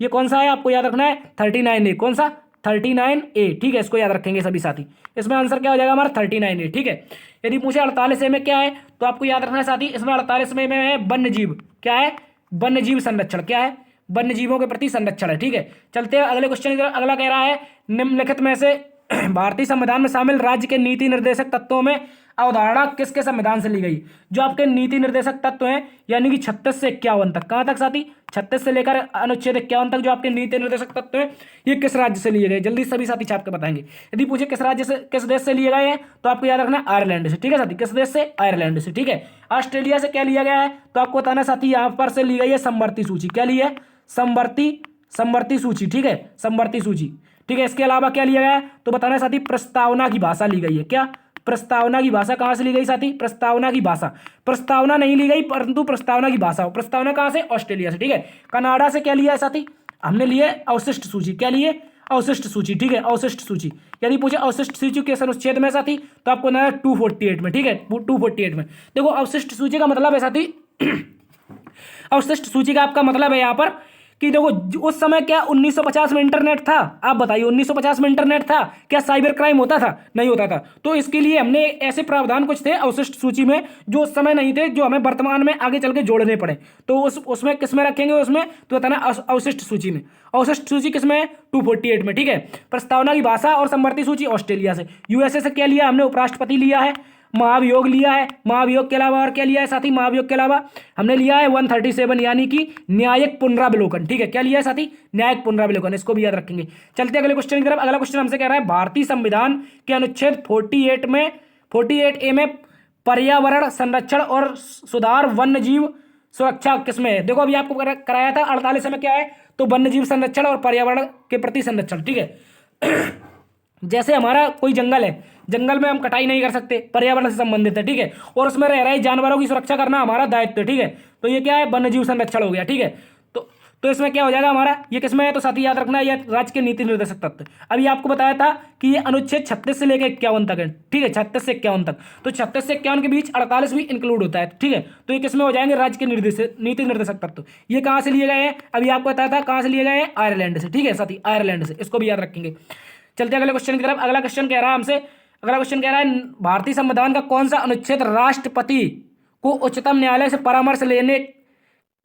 S1: ये कौन सा है, आपको याद रखना है 39A, कौन सा 39A, ठीक है, इसको याद रखेंगे सभी साथी। इसमें आंसर क्या हो जाएगा हमारा 39A, ठीक है। यदि पूछे 48A में क्या है, तो आपको याद रखना है साथी, इसमें 48 में है वन्य जीव, क्या है वन्य जीव संरक्षण, क्या है वन्य जीवों के प्रति संरक्षण है, ठीक है। चलते हैं अगले क्वेश्चन की तरफ। अगला कह रहा है, निम्नलिखित में से भारतीय संविधान में शामिल राज्य के नीति निर्देशक तत्वों में अवधारणा किसके संविधान से ली गई। जो आपके नीति निर्देशक तत्व हैं यानी कि 36 से 51 तक, कहां तक साथी, 36 से लेकर अनुच्छेद 51 तक जो आपके नीति निर्देशक तत्व हैं, ये किस राज्य से लिए गए, जल्दी सभी साथी छाप के बताएंगे। यदि पूछे किस राज्य से, किस देश से लिए गए हैं, तो आपको याद रखना है आयरलैंड से, ठीक है साथी, किस देश से, आयरलैंड से, ठीक है। ऑस्ट्रेलिया से क्या लिया गया है, तो आपको बताना साथी यहाँ पर से ली गई है समवर्ती सूची, क्या ली है, समवर्ती सूची, ठीक है, समवर्ती सूची, ठीक है। इसके अलावा क्या लिया गया है, तो बताना साथी प्रस्तावना की भाषा ली गई है, क्या प्रस्तावना की भाषा कहां से ली गई साथी, प्रस्तावना की भाषा, प्रस्तावना नहीं ली गई परंतु प्रस्तावना की भाषा, प्रस्तावना कहां से, ऑस्ट्रेलिया से, ठीक है। कनाडा से क्या लिया है साथी, हमने लिए अवशिष्ट सूची, क्या लिए अवशिष्ट सूची, ठीक है, अवशिष्ट सूची। यदि पूछे अवशिष्ट सूची के अनुच्छेद में साथी, तो आपको ना 248 में, ठीक है, 248 में। देखो अवशिष्ट सूची का मतलब है साथी अवशिष्ट सूची का आपका मतलब है यहाँ पर कि देखो उस समय क्या 1950 में इंटरनेट था, आप बताइए 1950 में इंटरनेट था, क्या साइबर क्राइम होता था, नहीं होता था। तो इसके लिए हमने ऐसे प्रावधान कुछ थे अवशिष्ट सूची में जो उस समय नहीं थे, जो हमें वर्तमान में आगे चल के जोड़ने पड़े। तो उसमें किस में रखेंगे, उसमें तो बताना अवशिष्ट सूची में। अवशिष्ट सूची किसमें है, 248 में, ठीक है। प्रस्तावना की भाषा और समवर्ती सूची ऑस्ट्रेलिया से। यूएसए से क्या लिया हमने, उपराष्ट्रपति लिया है, महाभियोग लिया है, महाभियोग के अलावा और क्या लिया है साथी, महाभियोग के अलावा हमने लिया है 137 यानी कि न्यायिक पुनरावलोकन, ठीक है, क्या लिया है साथी, न्यायिक पुनरावलोकन, इसको भी याद रखेंगे। चलते अगले क्वेश्चन की तरफ। अगला क्वेश्चन हमसे कह रहा है, भारतीय संविधान के अनुच्छेद 48A में पर्यावरण संरक्षण और सुधार वन्य जीव सुरक्षा किसमें है। देखो अभी आपको कराया था 48 में क्या है, तो वन्य जीव संरक्षण और पर्यावरण के प्रति संरक्षण, ठीक है। जैसे हमारा कोई जंगल है, जंगल में हम कटाई नहीं कर सकते, पर्यावरण से संबंधित है, ठीक है, और उसमें रह रहे जानवरों की सुरक्षा करना हमारा दायित्व है, ठीक है। तो ये क्या है, वन्य जीव संरक्षण हो गया, ठीक है। तो इसमें क्या हो जाएगा हमारा, ये किसमें है, तो साथी याद रखना ये राज्य के नीति निर्देशक तत्व। अभी आपको बताया था कि ये अनुच्छेद 36 से लेकर 51 तक है, ठीक है, 36 से 51 तक। तो 36 से 51 के बीच 48 भी इंक्लूड होता है, ठीक है। तो ये किसमें हो जाएंगे, राज्य के नीति निर्देशक तत्व। ये कहाँ से लिए गए हैं, अभी आपको बताया था कहाँ से लिए गए हैं, आयरलैंड से, ठीक है साथी, आयरलैंड से, इसको भी याद रखेंगे। चलते अगले क्वेश्चन की तरफ। अगला क्वेश्चन कह रहा है हमसे, अगला क्वेश्चन कह रहा है भारतीय संविधान का कौन सा अनुच्छेद राष्ट्रपति को उच्चतम न्यायालय से परामर्श लेने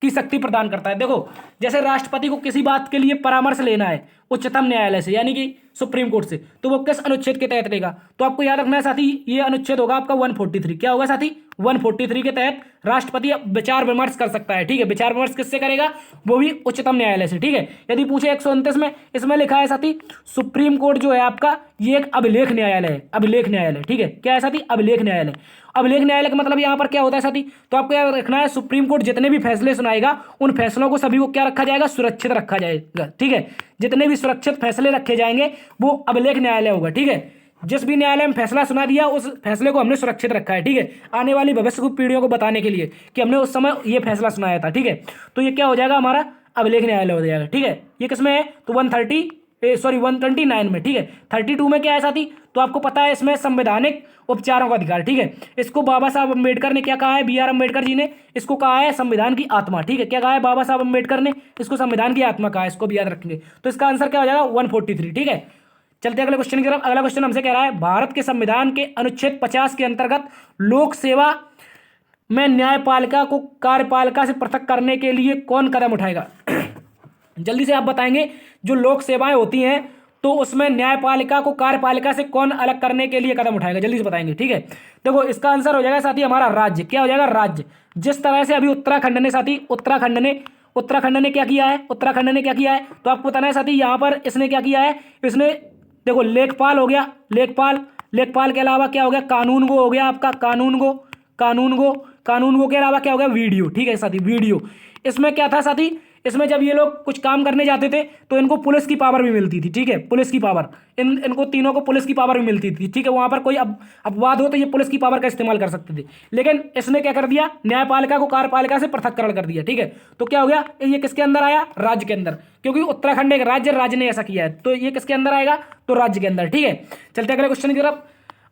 S1: की शक्ति प्रदान करता है। देखो, जैसे राष्ट्रपति को किसी बात के लिए परामर्श लेना है उच्चतम न्यायालय से, यानी कि सुप्रीम कोर्ट से, तो वो किस अनुच्छेद के तहत लेगा, तो आपको याद रखना है साथी, ये अनुच्छेद होगा आपका 143। क्या होगा साथी, 143 के तहत राष्ट्रपति विचार विमर्श कर सकता है, ठीक है। विचार विमर्श किससे करेगा, वो भी उच्चतम न्यायालय से, ठीक है। यदि पूछे 129 में, इसमें लिखा है साथी, सुप्रीम कोर्ट जो है आपका ये एक अभिलेख न्यायालय है, अभिलेख न्यायालय, ठीक है। क्या है साथी, अभिलेख न्यायालय। अभिलेख न्यायालय का मतलब यहाँ पर क्या होता है साथी, तो आपको याद रखना है सुप्रीम कोर्ट जितने भी फैसले सुनाएगा उन फैसलों को सभी को क्या रखा जाएगा, सुरक्षित रखा जाएगा, ठीक है। जितने भी सुरक्षित फैसले रखे जाएंगे वो अभिलेख न्यायालय होगा, ठीक है। जिस भी न्यायालय में फैसला सुना दिया उस फैसले को हमने सुरक्षित रखा है, ठीक है, आने वाली भविष्य की पीढ़ियों को बताने के लिए कि हमने उस समय ये फैसला सुनाया था, ठीक है। तो ये क्या हो जाएगा हमारा, अभिलेख न्यायालय हो जाएगा, ठीक है। ये किसमें है, तो 129 में, ठीक है। 32 में क्या है साथी, तो आपको पता है इसमें संवैधानिक उपचारों का अधिकार, ठीक है। इसको बाबा साहब अम्बेडकर ने क्या कहा है, बी आर अम्बेडकर जी ने इसको कहा है संविधान की आत्मा, ठीक है। क्या कहा है बाबा साहब अम्बेडकर ने, इसको संविधान की आत्मा कहा है, इसको भी याद रखेंगे। तो इसका आंसर क्या हो जाएगा, 143, ठीक है। चलते अगले क्वेश्चन की तरफ। अगला क्वेश्चन हमसे कह रहा है भारत के संविधान के अनुच्छेद 50 के अंतर्गत लोक सेवा में न्यायपालिका को कार्यपालिका से पृथक करने के लिए कौन कदम उठाएगा। जल्दी से आप बताएंगे, जो लोक सेवाएं होती हैं तो उसमें न्यायपालिका को कार्यपालिका से कौन अलग करने के लिए कदम उठाएगा, जल्दी से बताएंगे, ठीक है। देखो, इसका आंसर हो जाएगा साथी हमारा राज्य। क्या हो जाएगा, राज्य। जिस तरह से अभी उत्तराखंड ने साथी, उत्तराखंड ने क्या किया है, उत्तराखंड ने क्या किया है, तो आपको बताना है साथी, यहाँ पर इसने क्या किया है, इसने देखो लेखपाल हो गया, लेखपाल के अलावा क्या हो गया, कानून गो हो गया आपका, कानून गो के अलावा क्या हो गया, वीडियो, ठीक है साथी, वीडियो। इसमें क्या था साथी, इसमें जब ये लोग कुछ काम करने जाते थे तो इनको पुलिस की पावर भी मिलती थी, ठीक है, पुलिस की पावर, इनको तीनों को पुलिस की पावर भी मिलती थी, ठीक है। वहां पर कोई अपवाद हो तो ये पुलिस की पावर का इस्तेमाल कर सकते थे, लेकिन इसने क्या कर दिया, न्यायपालिका को कार्यपालिका से पृथक्करण कर दिया, ठीक है। तो क्या हो गया, ये किसके अंदर आया, राज्य के अंदर, क्योंकि उत्तराखंड एक राज्य ने ऐसा किया है, तो ये किसके अंदर आएगा, तो राज्य के अंदर, ठीक है। चलते अगले क्वेश्चन की तरफ।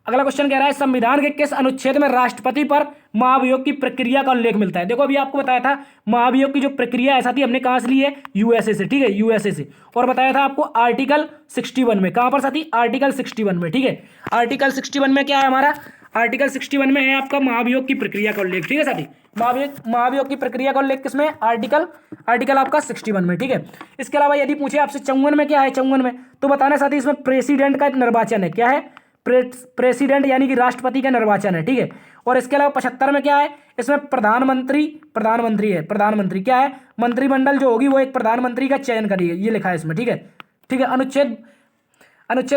S1: अगला क्वेश्चन कह रहा है संविधान के किस अनुच्छेद में राष्ट्रपति पर महाभियोग की प्रक्रिया का उल्लेख मिलता है। देखो, अभी आपको बताया था महाभियोग की जो प्रक्रिया ऐसा थी हमने कहां से ली है, यूएसए से, ठीक है, यूएसए से। और बताया था आपको आर्टिकल 61 में, कहां पर साथी, आर्टिकल 61 में, ठीक है। आर्टिकल 61 में क्या है हमारा, आर्टिकल 61 में है आपका महाभियोग की प्रक्रिया का उल्लेख, ठीक है साथी। महाभियोग की प्रक्रिया का उल्लेख किसमें, आर्टिकल आपका 61 में, ठीक है। इसके अलावा यदि पूछे आपसे 54 में क्या है, 54 में तो बताना साथी, इसमें प्रेसिडेंट का निर्वाचन है, क्या है, प्रेसिडेंट यानी कि राष्ट्रपति का निर्वाचन है, ठीक है। और इसके अलावा 75 में क्या है, इसमें प्रधानमंत्री है, प्रधानमंत्री क्या है, मंत्रिमंडल जो होगी वो एक प्रधानमंत्री का चयन करेगी, ये लिखा है इसमें, ठीक है, ठीक है। अनुच्छेद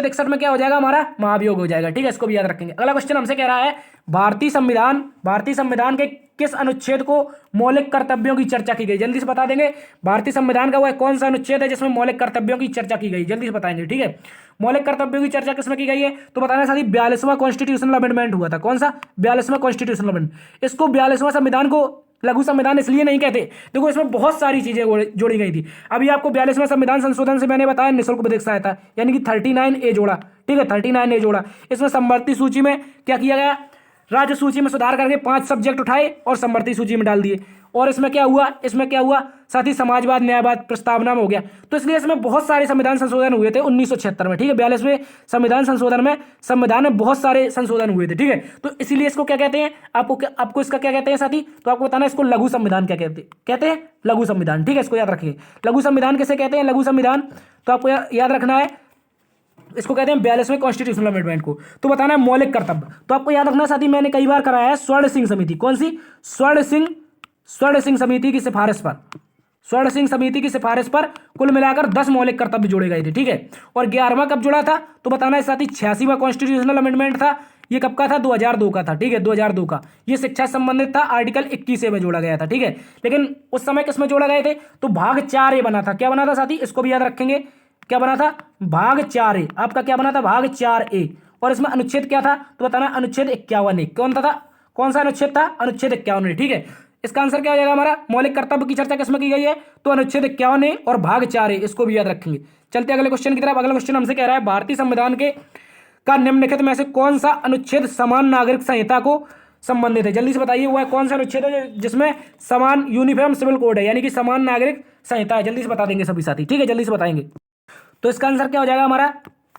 S1: 61 में क्या हो जाएगा हमारा, महाभियोग हो जाएगा, ठीक है, इसको भी याद रखेंगे। अगला क्वेश्चन हमसे कह रहा है भारतीय संविधान के किस अनुच्छेद को मौलिक कर्तव्यों की चर्चा की गई, जल्दी से बता देंगे। भारतीय संविधान का वह कौन सा अनुच्छेद है जिसमें मौलिक कर्तव्यों की चर्चा की गई, जल्दी से बताएंगे, ठीक है। मौलिक कर्तव्यों की चर्चा किसमें की गई है, तो बताना साथी 42वां कॉन्स्टिट्यूशनल अमेंडमेंट हुआ था, कौन सा, 42वां कॉन्स्टिट्यूशनल अमेंडमेंट। इसको 42वां संविधान को लघु संविधान इसलिए नहीं कहते, देखो इसमें बहुत सारी चीजें जोड़ी गई थी। अभी आपको 42वां संविधान संशोधन से मैंने बताया निःशुल्क विधिक सहायता, यानी कि 39A जोड़ा, ठीक है, 39A जोड़ा। इसमें समवर्ती सूची में क्या किया गया, राज्य सूची में सुधार करके 5 सब्जेक्ट उठाए और समवर्ती सूची में डाल दिए। और इसमें क्या हुआ साथ ही समाजवाद न्यायवाद प्रस्तावना में हो गया। तो इसलिए इसमें बहुत सारे संविधान संशोधन हुए थे 1976 में, ठीक है। 42वें संविधान संशोधन में बहुत सारे संशोधन हुए थे, ठीक है। तो इसीलिए इसको क्या कहते हैं, आपको इसका क्या कहते हैं साथी, तो आपको बताना है इसको लघु संविधान क्या कहते हैं लघु संविधान, ठीक है, इसको याद रखिए। लघु संविधान किसे कहते हैं, लघु संविधान, तो आपको याद रखना है इसको कहते हैं 42वें कॉन्स्टिट्यूशनल अमेंडमेंट को। तो बताना है मौलिक कर्तव्य, तो आपको याद रखना साथी, मैंने कई बार कराया है स्वर्ण सिंह समिति, कौन सी, स्वर्ण सिंह समिति की सिफारिश पर कुल मिलाकर 10 मौलिक कर्तव्य जोड़े गए थे, ठीक है। और 11वां कब जुड़ा था, तो बताना है साथी 86वां कॉन्स्टिट्यूशनल अमेंडमेंट था, ये कब का था, 2002 का था, ठीक है, 2002 का। ये शिक्षा संबंधित था, आर्टिकल 21A में जोड़ा गया था, ठीक है। लेकिन उस समय किसमें जोड़ा गए थे, तो भाग 4A बना था, क्या बना था साथी, इसको भी याद रखेंगे, क्या बना था, भाग 4A, आपका क्या बना था, भाग 4A। और इसमें अनुच्छेद क्या था, तो बताना अनुच्छेद 51A, कौन सा अनुच्छेद था, अनुच्छेद 51A, ठीक है। इसका आंसर क्या हो जाएगा हमारा? मौलिक कर्तव्य की चर्चा किसमें की गई है? तो अनुच्छेद 51 ए और भाग 4 ए, इसको भी याद रखेंगे। चलते अगले क्वेश्चन की तरफ। अगला क्वेश्चन हमसे कह रहा है भारतीय संविधान के का निम्नलिखित में से कौन सा अनुच्छेद समान नागरिक संहिता को संबंधित है? जल्दी से बताइए, वो है कौन सा अनुच्छेद है जिसमें समान यूनिफॉर्म सिविल कोड है, यानी कि समान नागरिक संहिता है? जल्दी से बता देंगे सभी साथी, ठीक है, जल्दी से बताएंगे। तो इसका आंसर क्या हो जाएगा हमारा?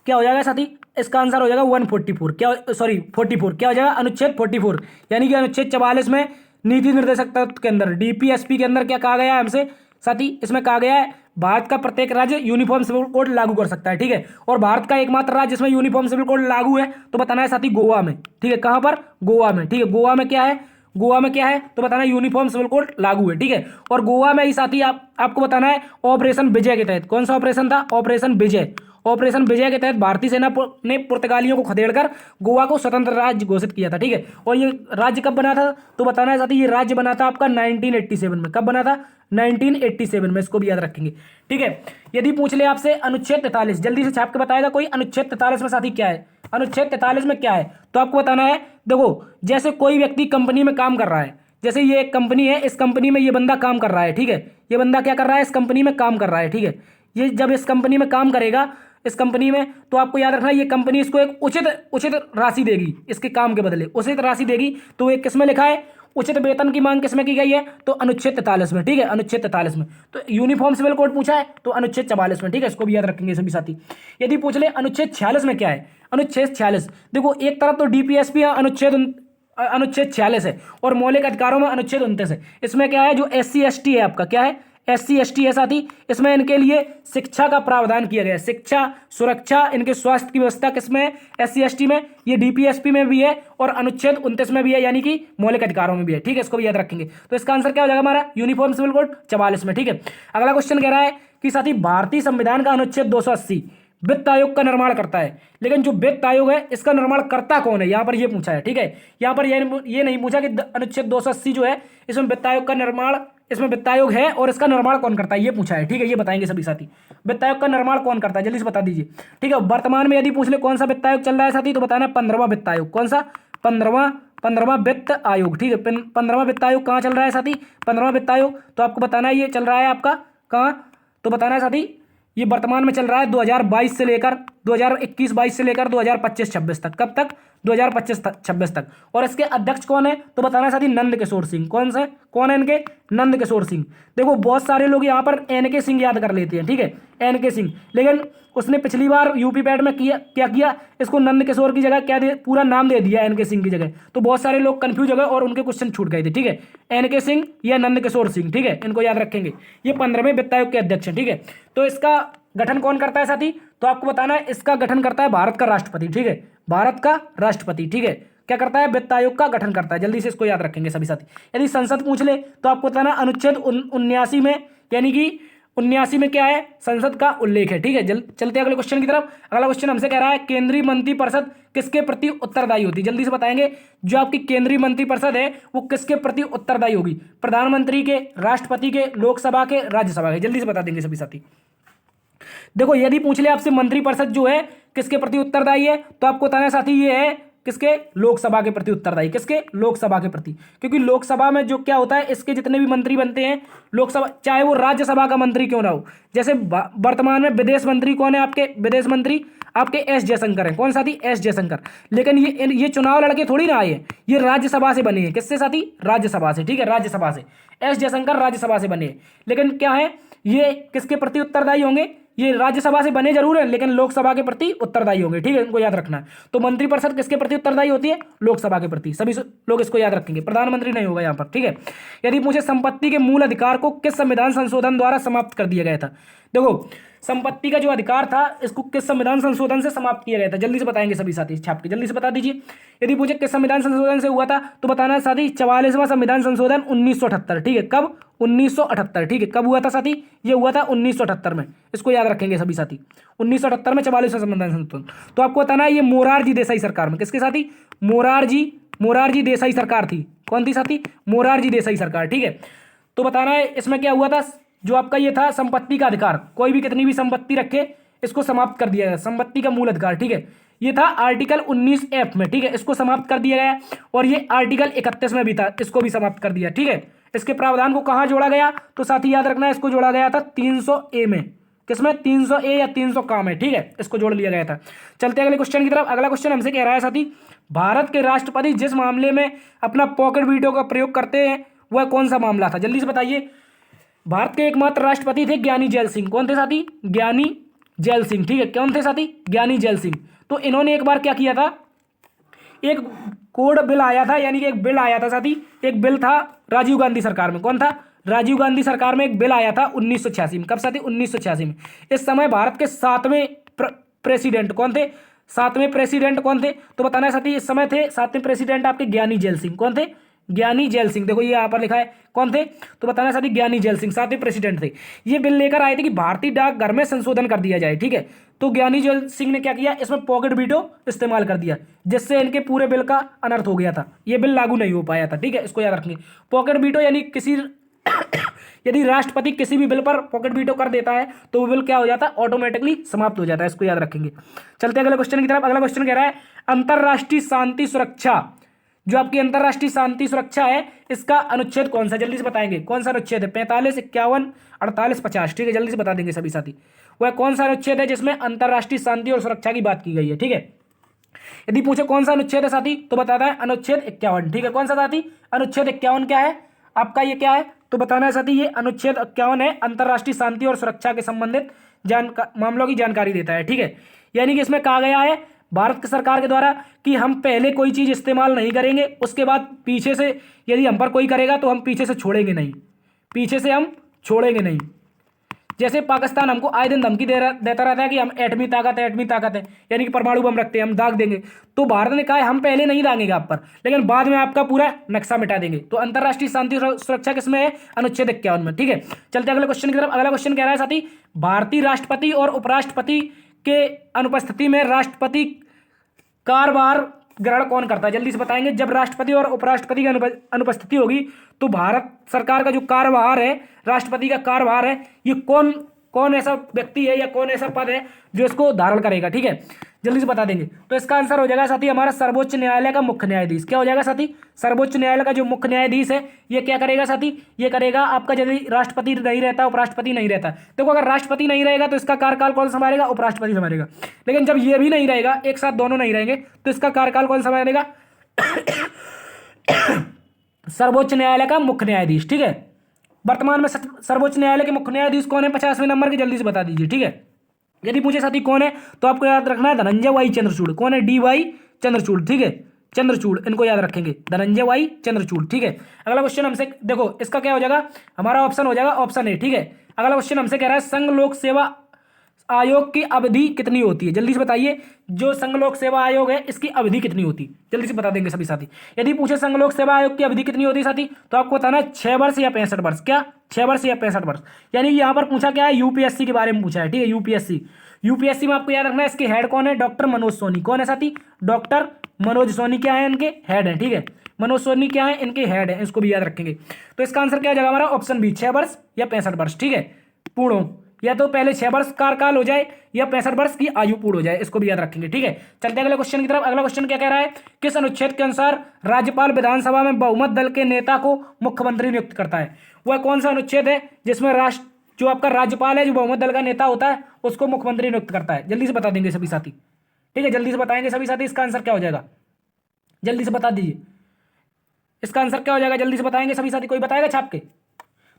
S1: क्या हो जाएगा साथी? इसका आंसर हो जाएगा 144, क्या सॉरी 44, क्या हो जाएगा? अनुच्छेद 44, यानी कि अनुच्छेद 44 में नीति निर्देशक तत्व के अंदर डीपीएसपी के अंदर क्या कहा गया है हमसे साथी? इसमें कहा गया है भारत का प्रत्येक राज्य यूनिफॉर्म सिविल कोड लागू कर सकता है, ठीक है। और भारत का एकमात्र राज्य जिसमें यूनिफॉर्म सिविल कोड लागू है तो बताना है साथी गोवा में, ठीक है। कहां पर? गोवा में, ठीक है। गोवा में क्या है? गोवा में क्या है तो बताना है यूनिफॉर्म सिविल कोड लागू है, ठीक है। और गोवा में ही साथी आपको बताना है ऑपरेशन विजय के तहत, कौन सा ऑपरेशन था? ऑपरेशन विजय। ऑपरेशन विजय के तहत भारतीय सेना ने पुर्तगालियों को खदेड़कर गोवा को स्वतंत्र राज्य घोषित किया था, ठीक है। और ये राज्य कब बना था तो बताना है साथी, ये राज्य बना था आपका 1987 में। कब बना था? 1987 में, इसको भी याद रखेंगे, ठीक है। यदि पूछ ले आपसे अनुच्छेद 43, जल्दी से छाप के बताएगा कोई, अनुच्छेद 43 में साथी क्या है? अनुच्छेद 43 में क्या है तो आपको बताना है। देखो, जैसे कोई व्यक्ति कंपनी में काम कर रहा है, जैसे ये एक कंपनी है, इस कंपनी में ये बंदा काम कर रहा है, ठीक है। ये बंदा क्या कर रहा है? इस कंपनी में काम कर रहा है, ठीक है। ये जब इस कंपनी में काम करेगा, इस कंपनी में, तो आपको याद रखना है ये कंपनी इसको एक उचित राशि देगी, इसके काम के बदले उचित राशि देगी। तो ये किसमें लिखा है? उचित वेतन की मांग किसमें की गई है? तो अनुच्छेद 43 में, ठीक है, अनुच्छेद 43 में। तो यूनिफॉर्म सिविल कोड पूछा है तो अनुच्छेद 44 में, ठीक है, इसको भी याद रखेंगे सभी साथी। यदि पूछ ले अनुच्छेद 46 में क्या है? अनुच्छेद 46, देखो एक तरफ तो डीपीएसपी अनुच्छेद 46 है और मौलिक अधिकारों में अनुच्छेद 29 है। इसमें क्या है? जो SC ST है आपका, क्या है? SC ST है साथी, इसमें इनके लिए शिक्षा का प्रावधान किया गया है। शिक्षा, सुरक्षा, इनके स्वास्थ्य की व्यवस्था किसमें है? SC ST में। ये डीपीएसपी में भी है और अनुच्छेद 29 में भी है, यानी कि मौलिक अधिकारों में भी है, ठीक है, इसको भी याद रखेंगे। तो इसका आंसर क्या हो जाएगा हमारा? यूनिफॉर्म सिविल कोड 44 में, ठीक है। अगला क्वेश्चन कह रहा है कि साथी भारतीय संविधान का अनुच्छेद 280 वित्त आयोग का निर्माण करता है, लेकिन जो वित्त आयोग है इसका निर्माण करता कौन है? यहां पर ये पूछा है, ठीक है। यहां पर ये नहीं पूछा कि अनुच्छेद 280 जो है इसमें वित्त आयोग का निर्माण, इसमें वित्त आयोग है और इसका निर्माण कौन करता है, ये पूछा है, ठीक है। ये बताएंगे सभी साथी, वित्त आयोग का निर्माण कौन करता है, जल्दी से बता दीजिए, ठीक है। वर्तमान में यदि पूछ ले कौन सा वित्त आयोग चल रहा है साथी तो बताना 15वां वित्त आयोग। कौन सा? 15वां वित्त आयोग, ठीक है। 15वां वित्त आयोग कहाँ चल रहा है साथी? 15वां वित्त आयोग तो आपको बताना है ये चल रहा है आपका कहाँ, तो बताना है साथी ये वर्तमान में चल रहा है 2022 से लेकर 2021-22 से लेकर 2025-26 तक। कब तक? 2025-26 तक। और इसके अध्यक्ष कौन है तो बताना साथी नंद किशोर सिंह। कौन है इनके? नंद किशोर सिंह। देखो बहुत सारे लोग यहाँ पर NK सिंह याद कर लेते हैं, ठीक है, NK सिंह, लेकिन उसने पिछली बार यूपी पैड में क्या किया, इसको नंद किशोर की जगह क्या पूरा नाम दे दिया NK सिंह की जगह। तो बहुत सारे लोग कंफ्यूज हो गए और उनके क्वेश्चन छूट गए थे, ठीक है। NK सिंह या नंद किशोर सिंह, ठीक है, इनको याद रखेंगे। ये 15वें वित्त आयोग के अध्यक्ष हैं, ठीक है। तो इसका गठन कौन करता है साथी तो आपको बताना है इसका गठन करता है भारत का राष्ट्रपति, ठीक है, भारत का राष्ट्रपति, ठीक है। क्या करता है? वित्त आयोग का गठन करता है। जल्दी से इसको याद रखेंगे सभी साथी। यदि संसद पूछ ले तो आपको बताना अनुच्छेद 79 में, यानी कि 79 में क्या है? संसद का उल्लेख है, ठीक है। चलते अगले क्वेश्चन की तरफ। अगला क्वेश्चन हमसे कह रहा है केंद्रीय मंत्रिपरिषद किसके प्रति उत्तरदायी होती है? जल्दी से बताएंगे, जो आपकी केंद्रीय मंत्रिपरिषद है वो किसके प्रति उत्तरदायी होगी? प्रधानमंत्री के, राष्ट्रपति के, लोकसभा के, राज्यसभा के? जल्दी से बता देंगे सभी साथी। देखो यदि पूछ ले आपसे मंत्रिपरिषद जो है किसके प्रति उत्तरदायी है तो आपको बताना है साथी ये है किसके? लोकसभा के प्रति उत्तरदायी। किसके? लोकसभा के प्रति। क्योंकि लोकसभा में जो क्या होता है, इसके जितने भी मंत्री बनते हैं लोकसभा, चाहे वो राज्यसभा का मंत्री क्यों ना हो। जैसे वर्तमान में विदेश मंत्री कौन है आपके? विदेश मंत्री आपके एस जयशंकर हैं। कौन साथी? एस जयशंकर। लेकिन ये चुनाव लड़के थोड़ी ना आए हैं, ये राज्यसभा से बने हैं। किससे साथी? राज्यसभा से, ठीक है, राज्यसभा से। एस जयशंकर राज्यसभा से बने हैं, लेकिन क्या है ये किसके प्रति उत्तरदायी होंगे? ये राज्यसभा से बने जरूर है लेकिन लोकसभा के प्रति उत्तरदायी होंगे, ठीक है, इनको याद रखना है। तो मंत्रिपरिषद किसके प्रति उत्तरदायी होती है? लोकसभा के प्रति। सभी लोग इसको याद रखेंगे, प्रधानमंत्री नहीं होगा यहाँ पर, ठीक है। यदि मुझे संपत्ति के मूल अधिकार को किस संविधान संशोधन द्वारा समाप्त कर दिया गया था? देखो संपत्ति का जो अधिकार था इसको किस संविधान संशोधन से समाप्त किया गया था? जल्दी से बताएंगे सभी साथी, छाप के जल्दी से बता दीजिए। यदि पूछे किस संविधान संशोधन से हुआ था तो बताना साथी 44वां संविधान संशोधन 1978, ठीक है। कब? 1978, ठीक है। कब हुआ था साथी? ये हुआ था 1978 में, इसको याद रखेंगे सभी साथी। 1978 में 44वां संविधान संशोधन। तो आपको बताना है ये मोरारजी देसाई सरकार में। किसके साथी? मोरारजी देसाई सरकार थी। कौन थी साथी? मोरारजी देसाई सरकार, ठीक है। तो बताना है इसमें क्या हुआ था, जो आपका ये था संपत्ति का अधिकार, कोई भी कितनी भी संपत्ति रखे इसको समाप्त कर दिया गया, संपत्ति का मूल अधिकार, ठीक है। ये था आर्टिकल 19F में, ठीक है, इसको समाप्त कर दिया गया। और ये आर्टिकल 31 में भी था, इसको भी समाप्त कर दिया, ठीक है। इसके प्रावधान को कहाँ जोड़ा गया, तो साथी याद रखना इसको जोड़ा गया था 300A में। किसमें? 300A या 300 काम है, ठीक है, इसको जोड़ लिया गया था। चलते अगले क्वेश्चन की तरफ। अगला क्वेश्चन हमसे कह रहा है साथी, भारत के राष्ट्रपति जिस मामले में अपना पॉकेट वीटो का प्रयोग करते हैं वह कौन सा मामला था, जल्दी से बताइए। भारत के एकमात्र राष्ट्रपति थे ज्ञानी जैल सिंह। कौन थे साथी? ज्ञानी जैल सिंह, ठीक है। कौन थे साथी? ज्ञानी जैल सिंह। तो इन्होंने एक बार क्या किया था, एक कोड बिल आया था, यानी कि एक बिल आया था साथी, एक बिल था राजीव गांधी सरकार में। कौन था? राजीव गांधी सरकार में एक बिल आया था 1986 में। कब साथी? 1986 में। इस समय भारत के 7वें प्रेसिडेंट कौन थे? 7वें प्रेसिडेंट कौन थे? तो बताना है साथी, इस समय थे 7वें प्रेसिडेंट आपके ज्ञानी जैल सिंह। कौन थे? ज्ञानी जैल सिंह। देखो ये यहाँ पर लिखा है, कौन थे? तो बताना है साथी, ज्ञानी जैल सिंह 7वें प्रेसिडेंट थे। ये बिल लेकर आए थे कि भारतीय डाकघर में संशोधन कर दिया जाए, ठीक है। तो ज्ञानी जैल सिंह ने क्या किया, इसमें पॉकेट वीटो इस्तेमाल कर दिया, जिससे इनके पूरे बिल का अनर्थ हो गया था, ये बिल लागू नहीं हो पाया था, ठीक है। इसको याद रखेंगे। पॉकेट वीटो यानी किसी यदि राष्ट्रपति किसी भी बिल पर पॉकेट वीटो कर देता है तो वो बिल क्या हो जाता है, ऑटोमेटिकली समाप्त हो जाता है। इसको याद रखेंगे। चलते अगले क्वेश्चन की तरफ। अगला क्वेश्चन कह रहा है, अंतरराष्ट्रीय शांति सुरक्षा, जो आपकी अंतरराष्ट्रीय शांति सुरक्षा है, इसका अनुच्छेद कौन सा, जल्दी से बताएंगे। कौन सा अनुच्छेद है? 45, 51, 48, 50, ठीक है, जल्दी से बता देंगे सभी साथी। वह कौन सा अनुच्छेद है जिसमें अंतरराष्ट्रीय शांति और सुरक्षा की बात की गई है, ठीक है। यदि पूछे कौन सा अनुच्छेद है साथी, तो बताता है अनुच्छेद 51, ठीक है। कौन सा साथी? अनुच्छेद 51 क्या है आपका, ये क्या है, तो बताना है साथी, ये अनुच्छेद 51 है, अंतरराष्ट्रीय शांति और सुरक्षा के संबंधित मामलों की जानकारी देता है, ठीक है। यानी कि इसमें कहा गया है भारत की सरकार के द्वारा कि हम पहले कोई चीज इस्तेमाल नहीं करेंगे, उसके बाद पीछे से यदि हम पर कोई करेगा तो हम पीछे से छोड़ेंगे नहीं, पीछे से हम छोड़ेंगे नहीं। जैसे पाकिस्तान हमको आए दिन धमकी देता रहता है कि हम एटमी ताकत है, यानी कि परमाणु बम रखते हैं, हम दाग देंगे। तो भारत ने कहा है हम पहले नहीं दागेंगे आप पर, लेकिन बाद में आपका पूरा नक्शा मिटा देंगे। तो अंतरराष्ट्रीय शांति सुरक्षा किसमें है? अनुच्छेद 51 में, ठीक है। चलते अगले क्वेश्चन की तरफ। अगला क्वेश्चन कह रहा है साथी, भारतीय राष्ट्रपति और उपराष्ट्रपति के अनुपस्थिति में राष्ट्रपति कार्यभार ग्रहण कौन करता है, जल्दी से बताएंगे। जब राष्ट्रपति और उपराष्ट्रपति की अनुपस्थिति होगी तो भारत सरकार का जो कार्यभार है, राष्ट्रपति का कार्यभार है, ये कौन ऐसा व्यक्ति है या कौन ऐसा पद है जो इसको धारण करेगा, ठीक है, जल्दी से बता देंगे। तो इसका आंसर हो जाएगा साथी हमारा सर्वोच्च न्यायालय का मुख्य न्यायाधीश। क्या हो जाएगा साथी? सर्वोच्च न्यायालय का जो मुख्य न्यायाधीश है ये क्या करेगा साथी? ये करेगा आपका, यदि राष्ट्रपति नहीं रहता, उपराष्ट्रपति नहीं रहता। देखो अगर राष्ट्रपति नहीं रहेगा तो इसका कार्यकाल कौन संभालेगा? उपराष्ट्रपति संभालेगा। लेकिन जब ये भी नहीं रहेगा, एक साथ दोनों नहीं रहेंगे, तो इसका कार्यकाल कौन संभालेगा? सर्वोच्च न्यायालय का मुख्य न्यायाधीश, ठीक है। वर्तमान में सर्वोच्च न्यायालय के मुख्य न्यायाधीश कौन है 50वें नंबर के, जल्दी से बता दीजिए, ठीक है। यदि पूछे साथी कौन है तो आपको याद रखना है धनंजय वाई चंद्रचूड़। कौन है? DY चंद्रचूड़, ठीक है, चंद्रचूड़, इनको याद रखेंगे, धनंजय वाई चंद्रचूड़, ठीक है। अगला क्वेश्चन हमसे देखो, इसका क्या हो जाएगा, हमारा ऑप्शन हो जाएगा ऑप्शन ए, ठीक है। अगला क्वेश्चन हमसे कह रहा है संघ लोक सेवा आयोग की अवधि कितनी होती है, जल्दी से बताइए। जो संघ लोक सेवा आयोग है इसकी अवधि कितनी होती है, जल्दी से बता देंगे सभी साथी। यदि पूछे संघ लोक सेवा आयोग की अवधि कितनी होती है साथी, तो आपको बताना है 6 वर्ष या 65 वर्ष। क्या? 6 वर्ष या 65 वर्ष। यानी यहाँ पर पूछा क्या है, यूपीएससी के बारे में पूछा है, ठीक है, यूपीएससी में आपको याद रखना है इसके हेड कौन है? डॉक्टर मनोज सोनी। कौन है साथी? डॉक्टर मनोज सोनी क्या है, इनके हेड है, ठीक है। मनोज सोनी क्या है, इनके हेड है, इसको भी याद रखेंगे। तो इसका आंसर क्या हो जाएगा हमारा? ऑप्शन बी, 6 वर्ष या 65 वर्ष, ठीक है, पूर्ण हो। या तो पहले 6 वर्ष कार्यकाल हो जाए या 65 वर्ष की आयु पूर्ण हो जाए, इसको भी याद रखेंगे, ठीक है। चलते अगले क्वेश्चन की तरफ। अगला क्वेश्चन क्या कह रहा है, किस अनुच्छेद के अनुसार राज्यपाल विधानसभा में बहुमत दल के नेता को मुख्यमंत्री नियुक्त करता है? वह कौन सा अनुच्छेद है जिसमें जो आपका राज्यपाल है, जो बहुमत दल का नेता होता है, उसको मुख्यमंत्री नियुक्त करता है? जल्दी से बता देंगे सभी साथी, ठीक है, जल्दी से बताएंगे सभी साथी। इसका आंसर क्या हो जाएगा, जल्दी से बता दीजिए। इसका आंसर क्या हो जाएगा, जल्दी से बताएंगे सभी साथी। कोई बताएगा छाप के?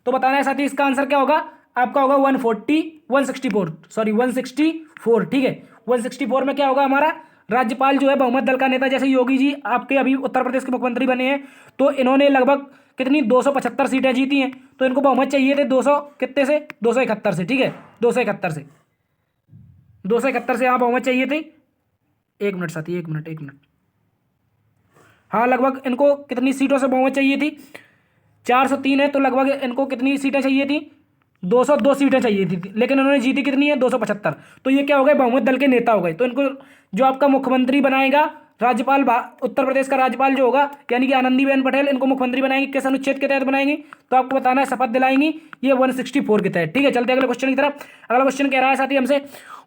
S1: तो बताना है साथी, इसका आंसर क्या होगा आपका? होगा 164, ठीक है। 164 में क्या होगा हमारा? राज्यपाल जो है बहुमत दल का नेता, जैसे योगी जी आपके अभी उत्तर प्रदेश के मुख्यमंत्री बने हैं, तो इन्होंने लगभग कितनी 275 सीटें जीती हैं, तो इनको बहुमत चाहिए थे 200 कितने से? 271 से, ठीक है, 271 से यहाँ बहुमत चाहिए थे। एक मिनट साथी, एक मिनट। हाँ, लगभग इनको कितनी सीटों से बहुमत चाहिए थी? 403 है, तो लगभग इनको कितनी सीटें चाहिए थी? 202 सीटें चाहिए थी, लेकिन उन्होंने जीती कितनी है? 275। तो ये क्या हो गए? बहुमत दल के नेता हो गए। तो इनको जो आपका मुख्यमंत्री बनाएगा राज्यपाल उत्तर प्रदेश का राज्यपाल जो होगा यानी कि आनंदीबेन पटेल, इनको मुख्यमंत्री बनाएंगे। किस अनुच्छेद के तहत बनाएंगे? तो आपको बताना है, शपथ दिलाएंगी ये 164 के तहत। ठीक है, चलते अगले क्वेश्चन की तरफ। अगला क्वेश्चन कह रहा है साथी हमसे,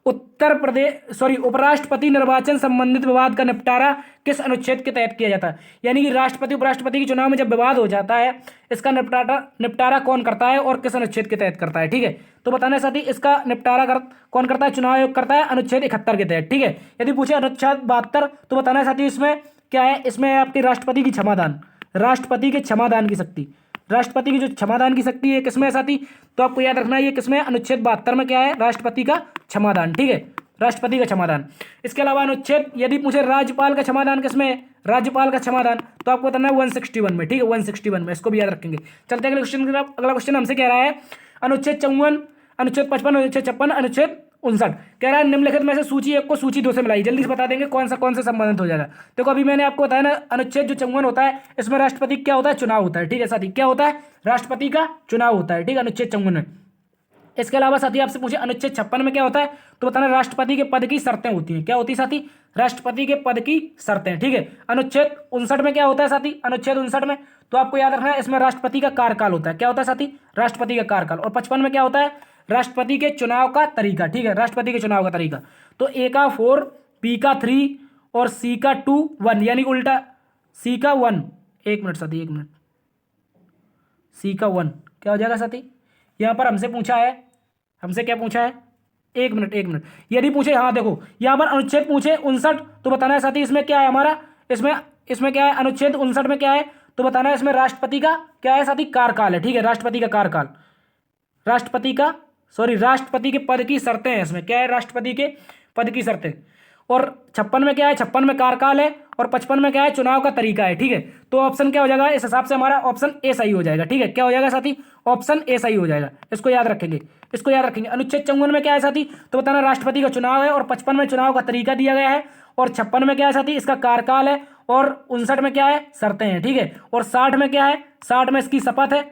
S1: उपराष्ट्रपति निर्वाचन संबंधित विवाद का निपटारा किस अनुच्छेद के तहत किया जाता है? यानी कि राष्ट्रपति उपराष्ट्रपति के चुनाव में जब विवाद हो जाता है, इसका निपटारा कौन करता है और किस अनुच्छेद के तहत करता है? ठीक है, तो बताना है साथी, इसका निपटारा कौन करता है? चुनाव आयोग करता है, अनुच्छेद 71 के तहत। ठीक है, यदि पूछे अनुच्छेद 72, तो बताना है साथी इसमें क्या है? इसमें है आपकी राष्ट्रपति की क्षमादान, राष्ट्रपति के क्षमादान की शक्ति, राष्ट्रपति की जो क्षमादान की शक्ति है किसमें है साथी? तो आपको याद रखना है ये किसमें है? अनुच्छेद 72 में क्या है? राष्ट्रपति का क्षमादान। ठीक है, राष्ट्रपति का क्षमादान। इसके अलावा अनुच्छेद, यदि पूछे राज्यपाल का क्षमादान किसमें है? राज्यपाल का क्षमादान, तो आपको बताना है 161 में। ठीक है, 161 में, इसको भी याद रखेंगे। चलते अगले क्वेश्चन की तरफ। अगला क्वेश्चन हमसे कह रहा है अनुच्छेद 54, अनुच्छेद 55, अनुच्छेद 56, अनुच्छेद 59। कह रहा है निम्नलिखित में से सूची 1 को सूची 2 से मिलाई। जल्दी से बता देंगे कौन से संबंधित हो जाएगा। देखो अभी मैंने आपको बताया ना, अनुच्छेद जो 54 होता है इसमें राष्ट्रपति क्या होता है? चुनाव होता है। ठीक है साथी, क्या होता है? राष्ट्रपति का चुनाव होता है। ठीक है, अनुच्छेद 54 में। इसके अलावा साथी आपसे पूछे अनुच्छेद 56 में क्या होता है? तो बताना राष्ट्रपति के पद की शर्तें होती हैं। क्या होती है साथी? राष्ट्रपति के पद की शर्तें। ठीक है, अनुच्छेद 59 में क्या होता है साथी? अनुच्छेद 59 में तो आपको याद रखना है, इसमें राष्ट्रपति का कार्यकाल होता है। क्या होता है साथी? राष्ट्रपति का कार्यकाल। और 55 में क्या होता है? राष्ट्रपति के चुनाव का तरीका। ठीक है, राष्ट्रपति के चुनाव का तरीका। तो ए का 4, बी का 3 और सी का 2, 1, यानी उल्टा सी का 1। एक मिनट साथी, एक मिनट, सी का 1 क्या हो जाएगा साथी? यहाँ पर हमसे पूछा है, हमसे क्या पूछा है? एक मिनट, यदि पूछे, हाँ देखो यहाँ पर अनुच्छेद पूछे 59, तो बताना है साथी इसमें क्या है हमारा? इसमें क्या है? अनुच्छेद 59 में क्या है? तो बताना है इसमें राष्ट्रपति का क्या है साथी? कार्यकाल है। ठीक है, राष्ट्रपति का कार्यकाल, राष्ट्रपति के पद की शर्तें हैं। इसमें क्या है? राष्ट्रपति के पद की शर्तें। और 56 में क्या है? 56 में कार्यकाल है और 55 में क्या है? चुनाव का तरीका है। ठीक है, तो ऑप्शन क्या हो जाएगा? इस हिसाब से हमारा ऑप्शन ए सही हो जाएगा। ठीक है, क्या हो जाएगा साथी? ऑप्शन ए सही हो जाएगा। इसको याद रखेंगे, इसको याद रखेंगे। अनुच्छेद 54 में क्या है साथी? तो बताना राष्ट्रपति का चुनाव है और 55 में चुनाव का तरीका दिया गया है और 56 में क्या है साथी? इसका कार्यकाल है और 59 में क्या है? शर्तें हैं। ठीक है, और 60 में क्या है? 60 में इसकी शपथ है,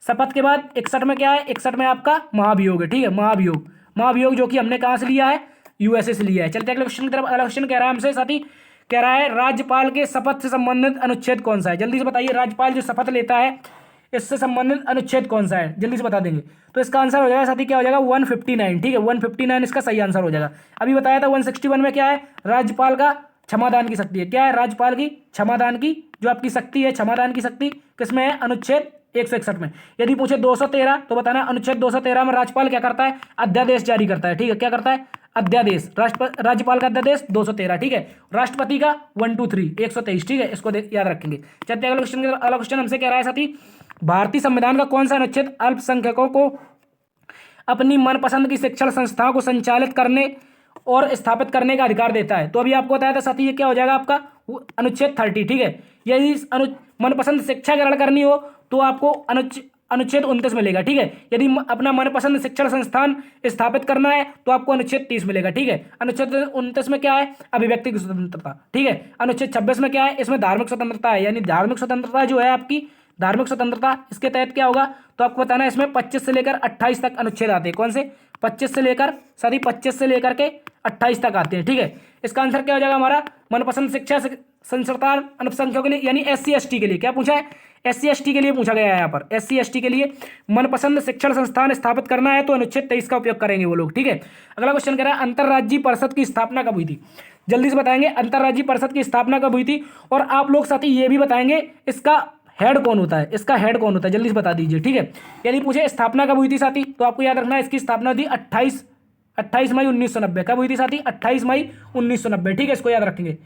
S1: शपथ के बाद 61 में क्या है? 61 में आपका महाभियोग है। ठीक है, महाभियोग जो कि हमने कहाँ से लिया है? यूएसए से लिया है। चलते अगले क्वेश्चन की तरफ। अगला क्वेश्चन कह रहा है हमसे साथी, कह रहा है राज्यपाल के शपथ से संबंधित अनुच्छेद कौन सा है? जल्दी से बताइए, राज्यपाल जो शपथ लेता है इससे संबंधित अनुच्छेद कौन सा है? जल्दी से बता देंगे। तो इसका आंसर हो जाएगा साथी, क्या हो जाएगा? 159। ठीक है, 159 इसका सही आंसर हो जाएगा। अभी बताया था 161 में क्या है? राज्यपाल का क्षमादान की शक्ति है। क्या है? राज्यपाल की क्षमादान की जो आपकी शक्ति है, क्षमादान की शक्ति किसमें है? अनुच्छेद 161 में। यदि पूछे 213, तो बताना अनुच्छेद 213 में राज्यपाल क्या करता है? अध्यादेश जारी करता है। ठीक है, क्या करता है? अध्यादेश। राज्यपाल का अध्यादेश 213। ठीक है, राष्ट्रपति का 1, 2, 3 123। ठीक है, इसको याद रखेंगे। चलते अगले क्वेश्चन। अगला क्वेश्चन हमसे कह रहा है साथी, भारतीय संविधान का कौन सा अनुच्छेद अल्पसंख्यकों को अपनी मनपसंद की शिक्षण संस्थाओं को संचालित करने और स्थापित करने का अधिकार देता है? तो अभी आपको बताया था साथी, ये क्या हो जाएगा आपका? अनुच्छेद 30। ठीक है, यदि मनपसंद शिक्षा ग्रहण करनी हो तो आपको अनुच्छेद 29 मिलेगा। ठीक है, यदि अपना मनपसंद शिक्षण संस्थान स्थापित करना है तो आपको अनुच्छेद 30 मिलेगा। ठीक है, अनुच्छेद 29 में क्या है? अभिव्यक्ति की स्वतंत्रता। ठीक है, अनुच्छेद 26 में क्या है? इसमें धार्मिक स्वतंत्रता है, यानी धार्मिक स्वतंत्रता जो है आपकी, धार्मिक स्वतंत्रता, इसके तहत क्या होगा? तो आपको बताना है इसमें 25 से लेकर 28 तक अनुच्छेद आते हैं। कौन से? 25 से लेकर साथी 25 से लेकर के 28 तक आते हैं। ठीक है, इसका आंसर क्या हो जाएगा हमारा? मनपसंद शिक्षा संस्थान अल्पसंख्यकों के लिए, यानी SC ST के लिए। क्या पूछा है? SC ST के लिए पूछा गया है यहाँ पर। SC ST के लिए मनपसंद शिक्षण संस्थान स्थापित करना है तो अनुच्छेद 23 का उपयोग करेंगे वो लोग। ठीक है, अगला क्वेश्चन कह रहा है अंतर्राज्यीय परिषद की स्थापना कब हुई थी? जल्दी से बताएंगे अंतर्राज्यीय परिषद की स्थापना कब हुई थी। और आप लोग साथी ये भी बताएंगे इसका हेड कौन होता है? इसका हेड कौन होता है? जल्दी से बता दीजिए। ठीक है, यदि पूछे स्थापना कब हुई थी साथी, तो आपको याद रखना है इसकी स्थापना हुई 28 मई 1990। कब हुई थी साथी? 28 मई 1990। ठीक है, इसको याद रखेंगे।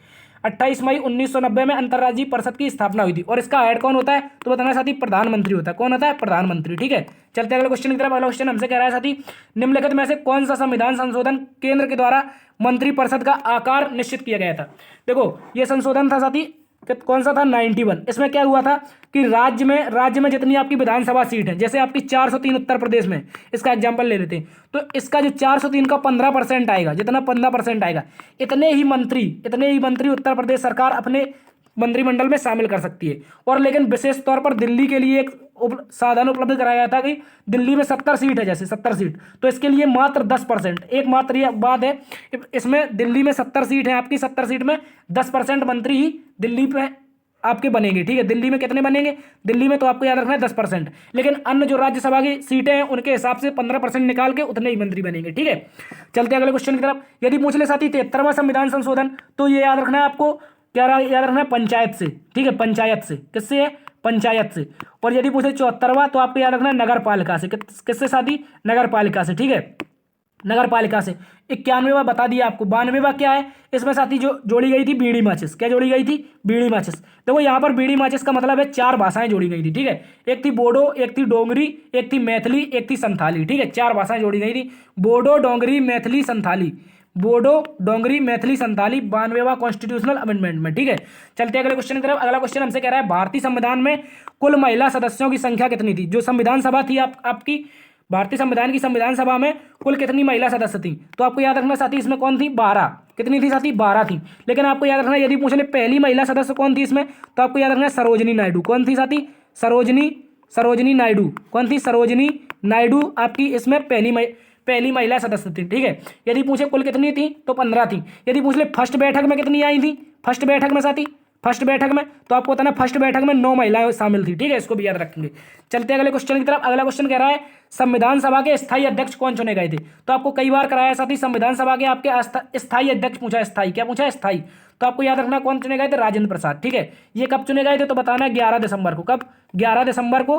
S1: 28 मई 1990 में अंतर्राज्यीय परिषद की स्थापना हुई थी। और इसका हेड कौन होता है? तो बताना साथी प्रधानमंत्री होता है। कौन होता है? प्रधानमंत्री। ठीक है, चलते अगले क्वेश्चन की तरफ। अगला क्वेश्चन हमसे कह रहा है साथी, निम्नलिखित में से कौन सा संविधान संशोधन केंद्र के द्वारा मंत्रिपरिषद का आकार निश्चित किया गया था? देखो ये संशोधन था साथी, कौन सा था? 91। इसमें क्या हुआ था कि राज्य में जितनी आपकी विधानसभा सीट है, जैसे आपकी 403 उत्तर प्रदेश में, इसका एग्जांपल ले लेते हैं, तो इसका जो 403 का 15% आएगा, जितना 15% आएगा, इतने ही मंत्री उत्तर प्रदेश सरकार अपने मंत्रिमंडल में शामिल कर सकती है। और लेकिन विशेष तौर पर दिल्ली के लिए एक साधन उपलब्ध कराया गया था कि दिल्ली में 70 सीट है, जैसे 70 सीट, तो इसके लिए मात्र 10%, एक मात्र ये बात है, इसमें दिल्ली में 70 सीट है आपकी, 70 सीट में 10% मंत्री ही दिल्ली पे आपके बनेंगे, ठीक है। दिल्ली में कितने बनेंगे, दिल्ली में तो आपको याद रखना है 10%, लेकिन अन्य जो राज्यसभा की सीटें हैं उनके हिसाब से 15% निकाल के उतने ही मंत्री बनेंगे, ठीक है। चलते अगले क्वेश्चन की तरफ। यदि पूछ ले साथी 73वां संविधान संशोधन, तो ये याद रखना है आपको, क्या याद रखना है, पंचायत से, ठीक है, पंचायत से, किससे है, पंचायत से। और यदि पूछे 74वां, तो आपको याद रखना है नगर पालिका से, किससे साथी, नगर पालिका से, ठीक है, नगर पालिका से। 91वां बता दिया आपको। 92वां क्या है, इसमें साथी जो जोड़ी गई थी बीड़ी माचिस, क्या जोड़ी गई थी, बीड़ी माचिस। देखो यहाँ पर बीड़ी माचिस का मतलब है 4 भाषाएं जोड़ी गई थी, ठीक है, एक थी बोडो, एक थी डोंगरी, एक थी मैथिली, एक थी संथाली, ठीक है, 4 भाषाएं जोड़ी गई थी, बोडो, डोंगरी, मैथिली, संथाली, बोडो, डोंगरी, मैथिली, संथाली, 92वां कॉन्स्टिट्यूशनल अमेंडमेंट में, ठीक है। चलते अगले क्वेश्चन की तरफ। अगला क्वेश्चन हमसे कह रहा है भारतीय संविधान में कुल महिला सदस्यों की संख्या कितनी थी। जो संविधान सभा थी आपकी भारतीय संविधान की संविधान सभा में कुल कितनी महिला सदस्य थी, तो आपको याद रखना साथी इसमें कौन थी, 12, कितनी थी साथी, 12 थी। लेकिन आपको याद रखना यदि पूछ ले पहली महिला सदस्य कौन थी इसमें, तो आपको याद रखना सरोजिनी नायडू, कौन थी साथी, सरोजिनी नायडू, कौन थी, सरोजिनी नायडू आपकी इसमें पहली महिला सदस्य थी, ठीक है। यदि पूछे कुल कितनी थी, तो 15 थी। यदि पूछ ले फर्स्ट बैठक में कितनी आई थी, फर्स्ट बैठक में साथी, फर्स्ट बैठक में, तो आपको पता ना फर्स्ट बैठक में 9 महिलाएं शामिल थी, ठीक है, इसको भी याद रखेंगे। चलते अगले क्वेश्चन की तरफ। अगला क्वेश्चन कह रहा है संविधान सभा के स्थायी अध्यक्ष कौन चुने गए थे, तो आपको कई बार कराया साथी संविधान सभा के आपके स्थायी अध्यक्ष पूछा, स्थायी क्या पूछा है, स्थायी, तो आपको याद रखना कौन चुने गए थे, राजेंद्र प्रसाद, ठीक है। ये कब चुने गए थे, तो बताना 11 दिसंबर को, कब, 11 दिसंबर को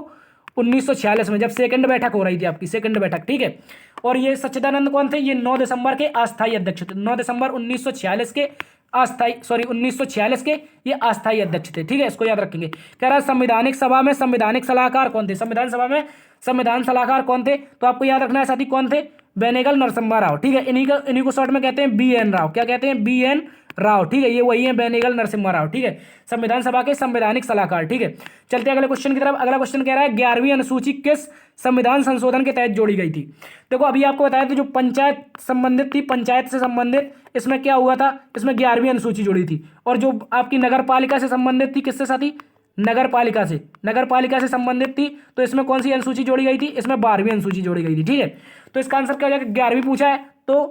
S1: 1946 में, जब सेकंड बैठक हो रही थी आपकी, सेकंड बैठक, ठीक है। और ये सच्चिदानंद कौन थे, ये 9 दिसंबर के अस्थायी अध्यक्ष थे, 9 दिसंबर 1946 के अस्थायी, 1946 के ये अस्थायी अध्यक्ष थे, ठीक है, इसको याद रखेंगे। कह रहा है संवैधानिक सभा में संवैधानिक सलाहकार कौन थे, संविधान सभा में संविधान सलाहकार कौन थे, तो आपको याद रखना है साथी कौन थे, बेनेगल नरसिम्हा राव, ठीक है, इन्हीं को शॉर्ट में कहते हैं BN राव, क्या कहते हैं, BN राव, ठीक है, ये वही है बेनेगल नरसिम्हा राव, ठीक है, संविधान सभा के संवैधानिक सलाहकार, ठीक है। चलते अगले क्वेश्चन की तरफ। अगला क्वेश्चन कह रहा है 11वीं अनुसूची किस संविधान संशोधन के तहत जोड़ी गई थी। देखो अभी आपको बताया था जो पंचायत संबंधित थी, पंचायत से संबंधित, इसमें क्या हुआ था, इसमें 11वीं अनुसूची जोड़ी थी। और जो आपकी नगर पालिका से संबंधित थी, किससे साथी, नगर पालिका से संबंधित थी, तो इसमें कौन सी अनुसूची जोड़ी गई थी, इसमें 12वीं अनुसूची जोड़ी गई थी, ठीक है। तो इसका आंसर क्या हो जाएगा, 11वीं पूछा है तो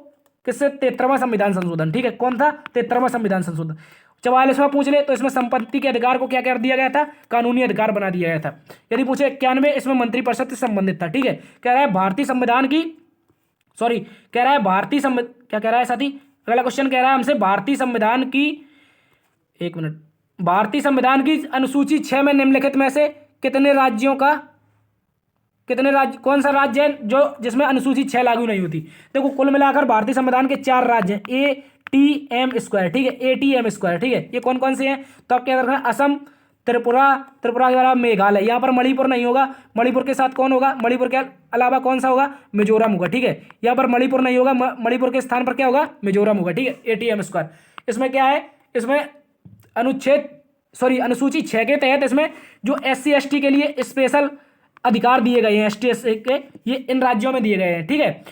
S1: किससे, 73वां संविधान संशोधन, ठीक है, कौन था, 73वां संविधान संशोधन। 44वां पूछ ले तो इसमें संपत्ति के अधिकार को क्या कर दिया गया था, कानूनी अधिकार बना दिया गया था। यदि पूछे 91, इसमें मंत्रिपरिषद से संबंधित था, ठीक है। कह रहा है भारतीय संविधान की, सॉरी, कह रहा है क्या कह रहा है साथी, अगला क्वेश्चन कह रहा है हमसे भारतीय संविधान की, एक मिनट, भारतीय संविधान की अनुसूची 6 में निम्नलिखित में से कितने राज्यों का, कौन सा राज्य है जो जिसमें अनुसूची 6 लागू नहीं होती। देखो कुल मिलाकर भारतीय संविधान के 4 राज्य हैं, ATM², ठीक है, ATM², ठीक है, ये कौन कौन से हैं, तो आप क्या रखना, असम, त्रिपुरा के अलावा मेघालय, यहाँ पर मणिपुर नहीं होगा, मणिपुर के साथ कौन होगा, मणिपुर के अलावा कौन सा होगा, मिजोरम होगा, ठीक है, यहाँ पर मणिपुर नहीं होगा, मणिपुर के स्थान पर क्या होगा, मिजोरम होगा, ठीक है, ATM²। इसमें क्या है, इसमें अनुसूची 6 के तहत इसमें जो SC ST के लिए स्पेशल अधिकार दिए गए हैं, ST SC के, ये इन राज्यों में दिए गए हैं, ठीक है।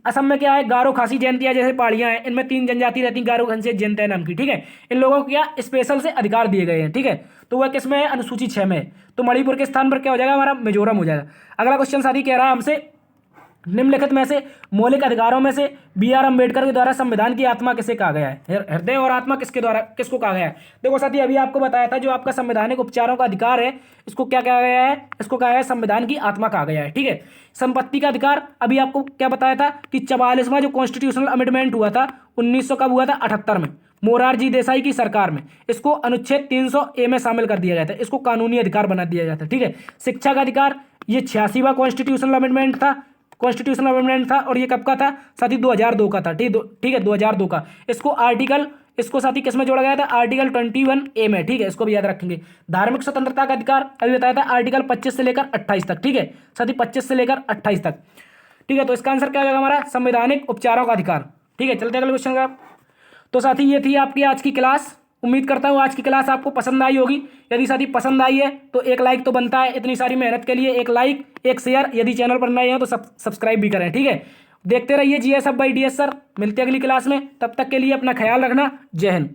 S1: असम में क्या है, गारो, खासी, जयंतिया जैसे पहाड़ियां हैं, इनमें 3 जनजाति रहती हैं, गारो, खासी, जयंतिया नाम की, ठीक है। इन लोगों को क्या स्पेशल से अधिकार दिए गए हैं, ठीक है। तो वह किसमें है, अनुसूची 6 में है, तो मणिपुर के स्थान पर क्या हो जाएगा, हमारा मिजोरम हो जाएगा। अगला क्वेश्चन साथी कह रहा है हमसे निम्नलिखित में से मौलिक अधिकारों में से BR अम्बेडकर के द्वारा संविधान की आत्मा किसे कहा गया है, हृदय और आत्मा किसको कहा गया है। देखो साथी अभी आपको बताया था जो आपका संवैधानिक उपचारों का अधिकार है, इसको क्या कहा गया है, इसको कहा है संविधान की आत्मा कहा गया है, ठीक है। संपत्ति का अधिकार अभी आपको क्या बताया था कि 44वां जो कॉन्स्टिट्यूशनल अमेंडमेंट हुआ था 1900 कब हुआ था, 78 में, मोरारजी देसाई की सरकार में, इसको अनुच्छेद 300A में शामिल कर दिया गया था, इसको कानूनी अधिकार बना दिया गया था, ठीक है। शिक्षा का अधिकार, ये 86वां कॉन्स्टिट्यूशनल अमेंडमेंट था, और ये कब का था साथी, 2002 का था, ठीक है, 2002 का। इसको साथी किस में जोड़ा गया था, आर्टिकल 21A में, ठीक है, इसको भी याद रखेंगे। धार्मिक स्वतंत्रता का अधिकार अभी बताया था आर्टिकल 25 से लेकर 28 तक, ठीक है साथी, 25 से लेकर 28 तक, ठीक है। तो इसका आंसर क्या हो जाएगा हमारा, संवैधानिक उपचारों का अधिकार, ठीक है। चलते अगले क्वेश्चन का। तो साथी ये थी आपकी आज की क्लास, उम्मीद करता हूँ आज की क्लास आपको पसंद आई होगी। यदि साथी पसंद आई है तो एक लाइक तो बनता है, इतनी सारी मेहनत के लिए एक लाइक, एक शेयर, यदि चैनल पर नए हैं तो सब्सक्राइब भी करें, ठीक है। देखते रहिए GS Up by DS sir, मिलते हैं अगली क्लास में, तब तक के लिए अपना ख्याल रखना, जय हिंद।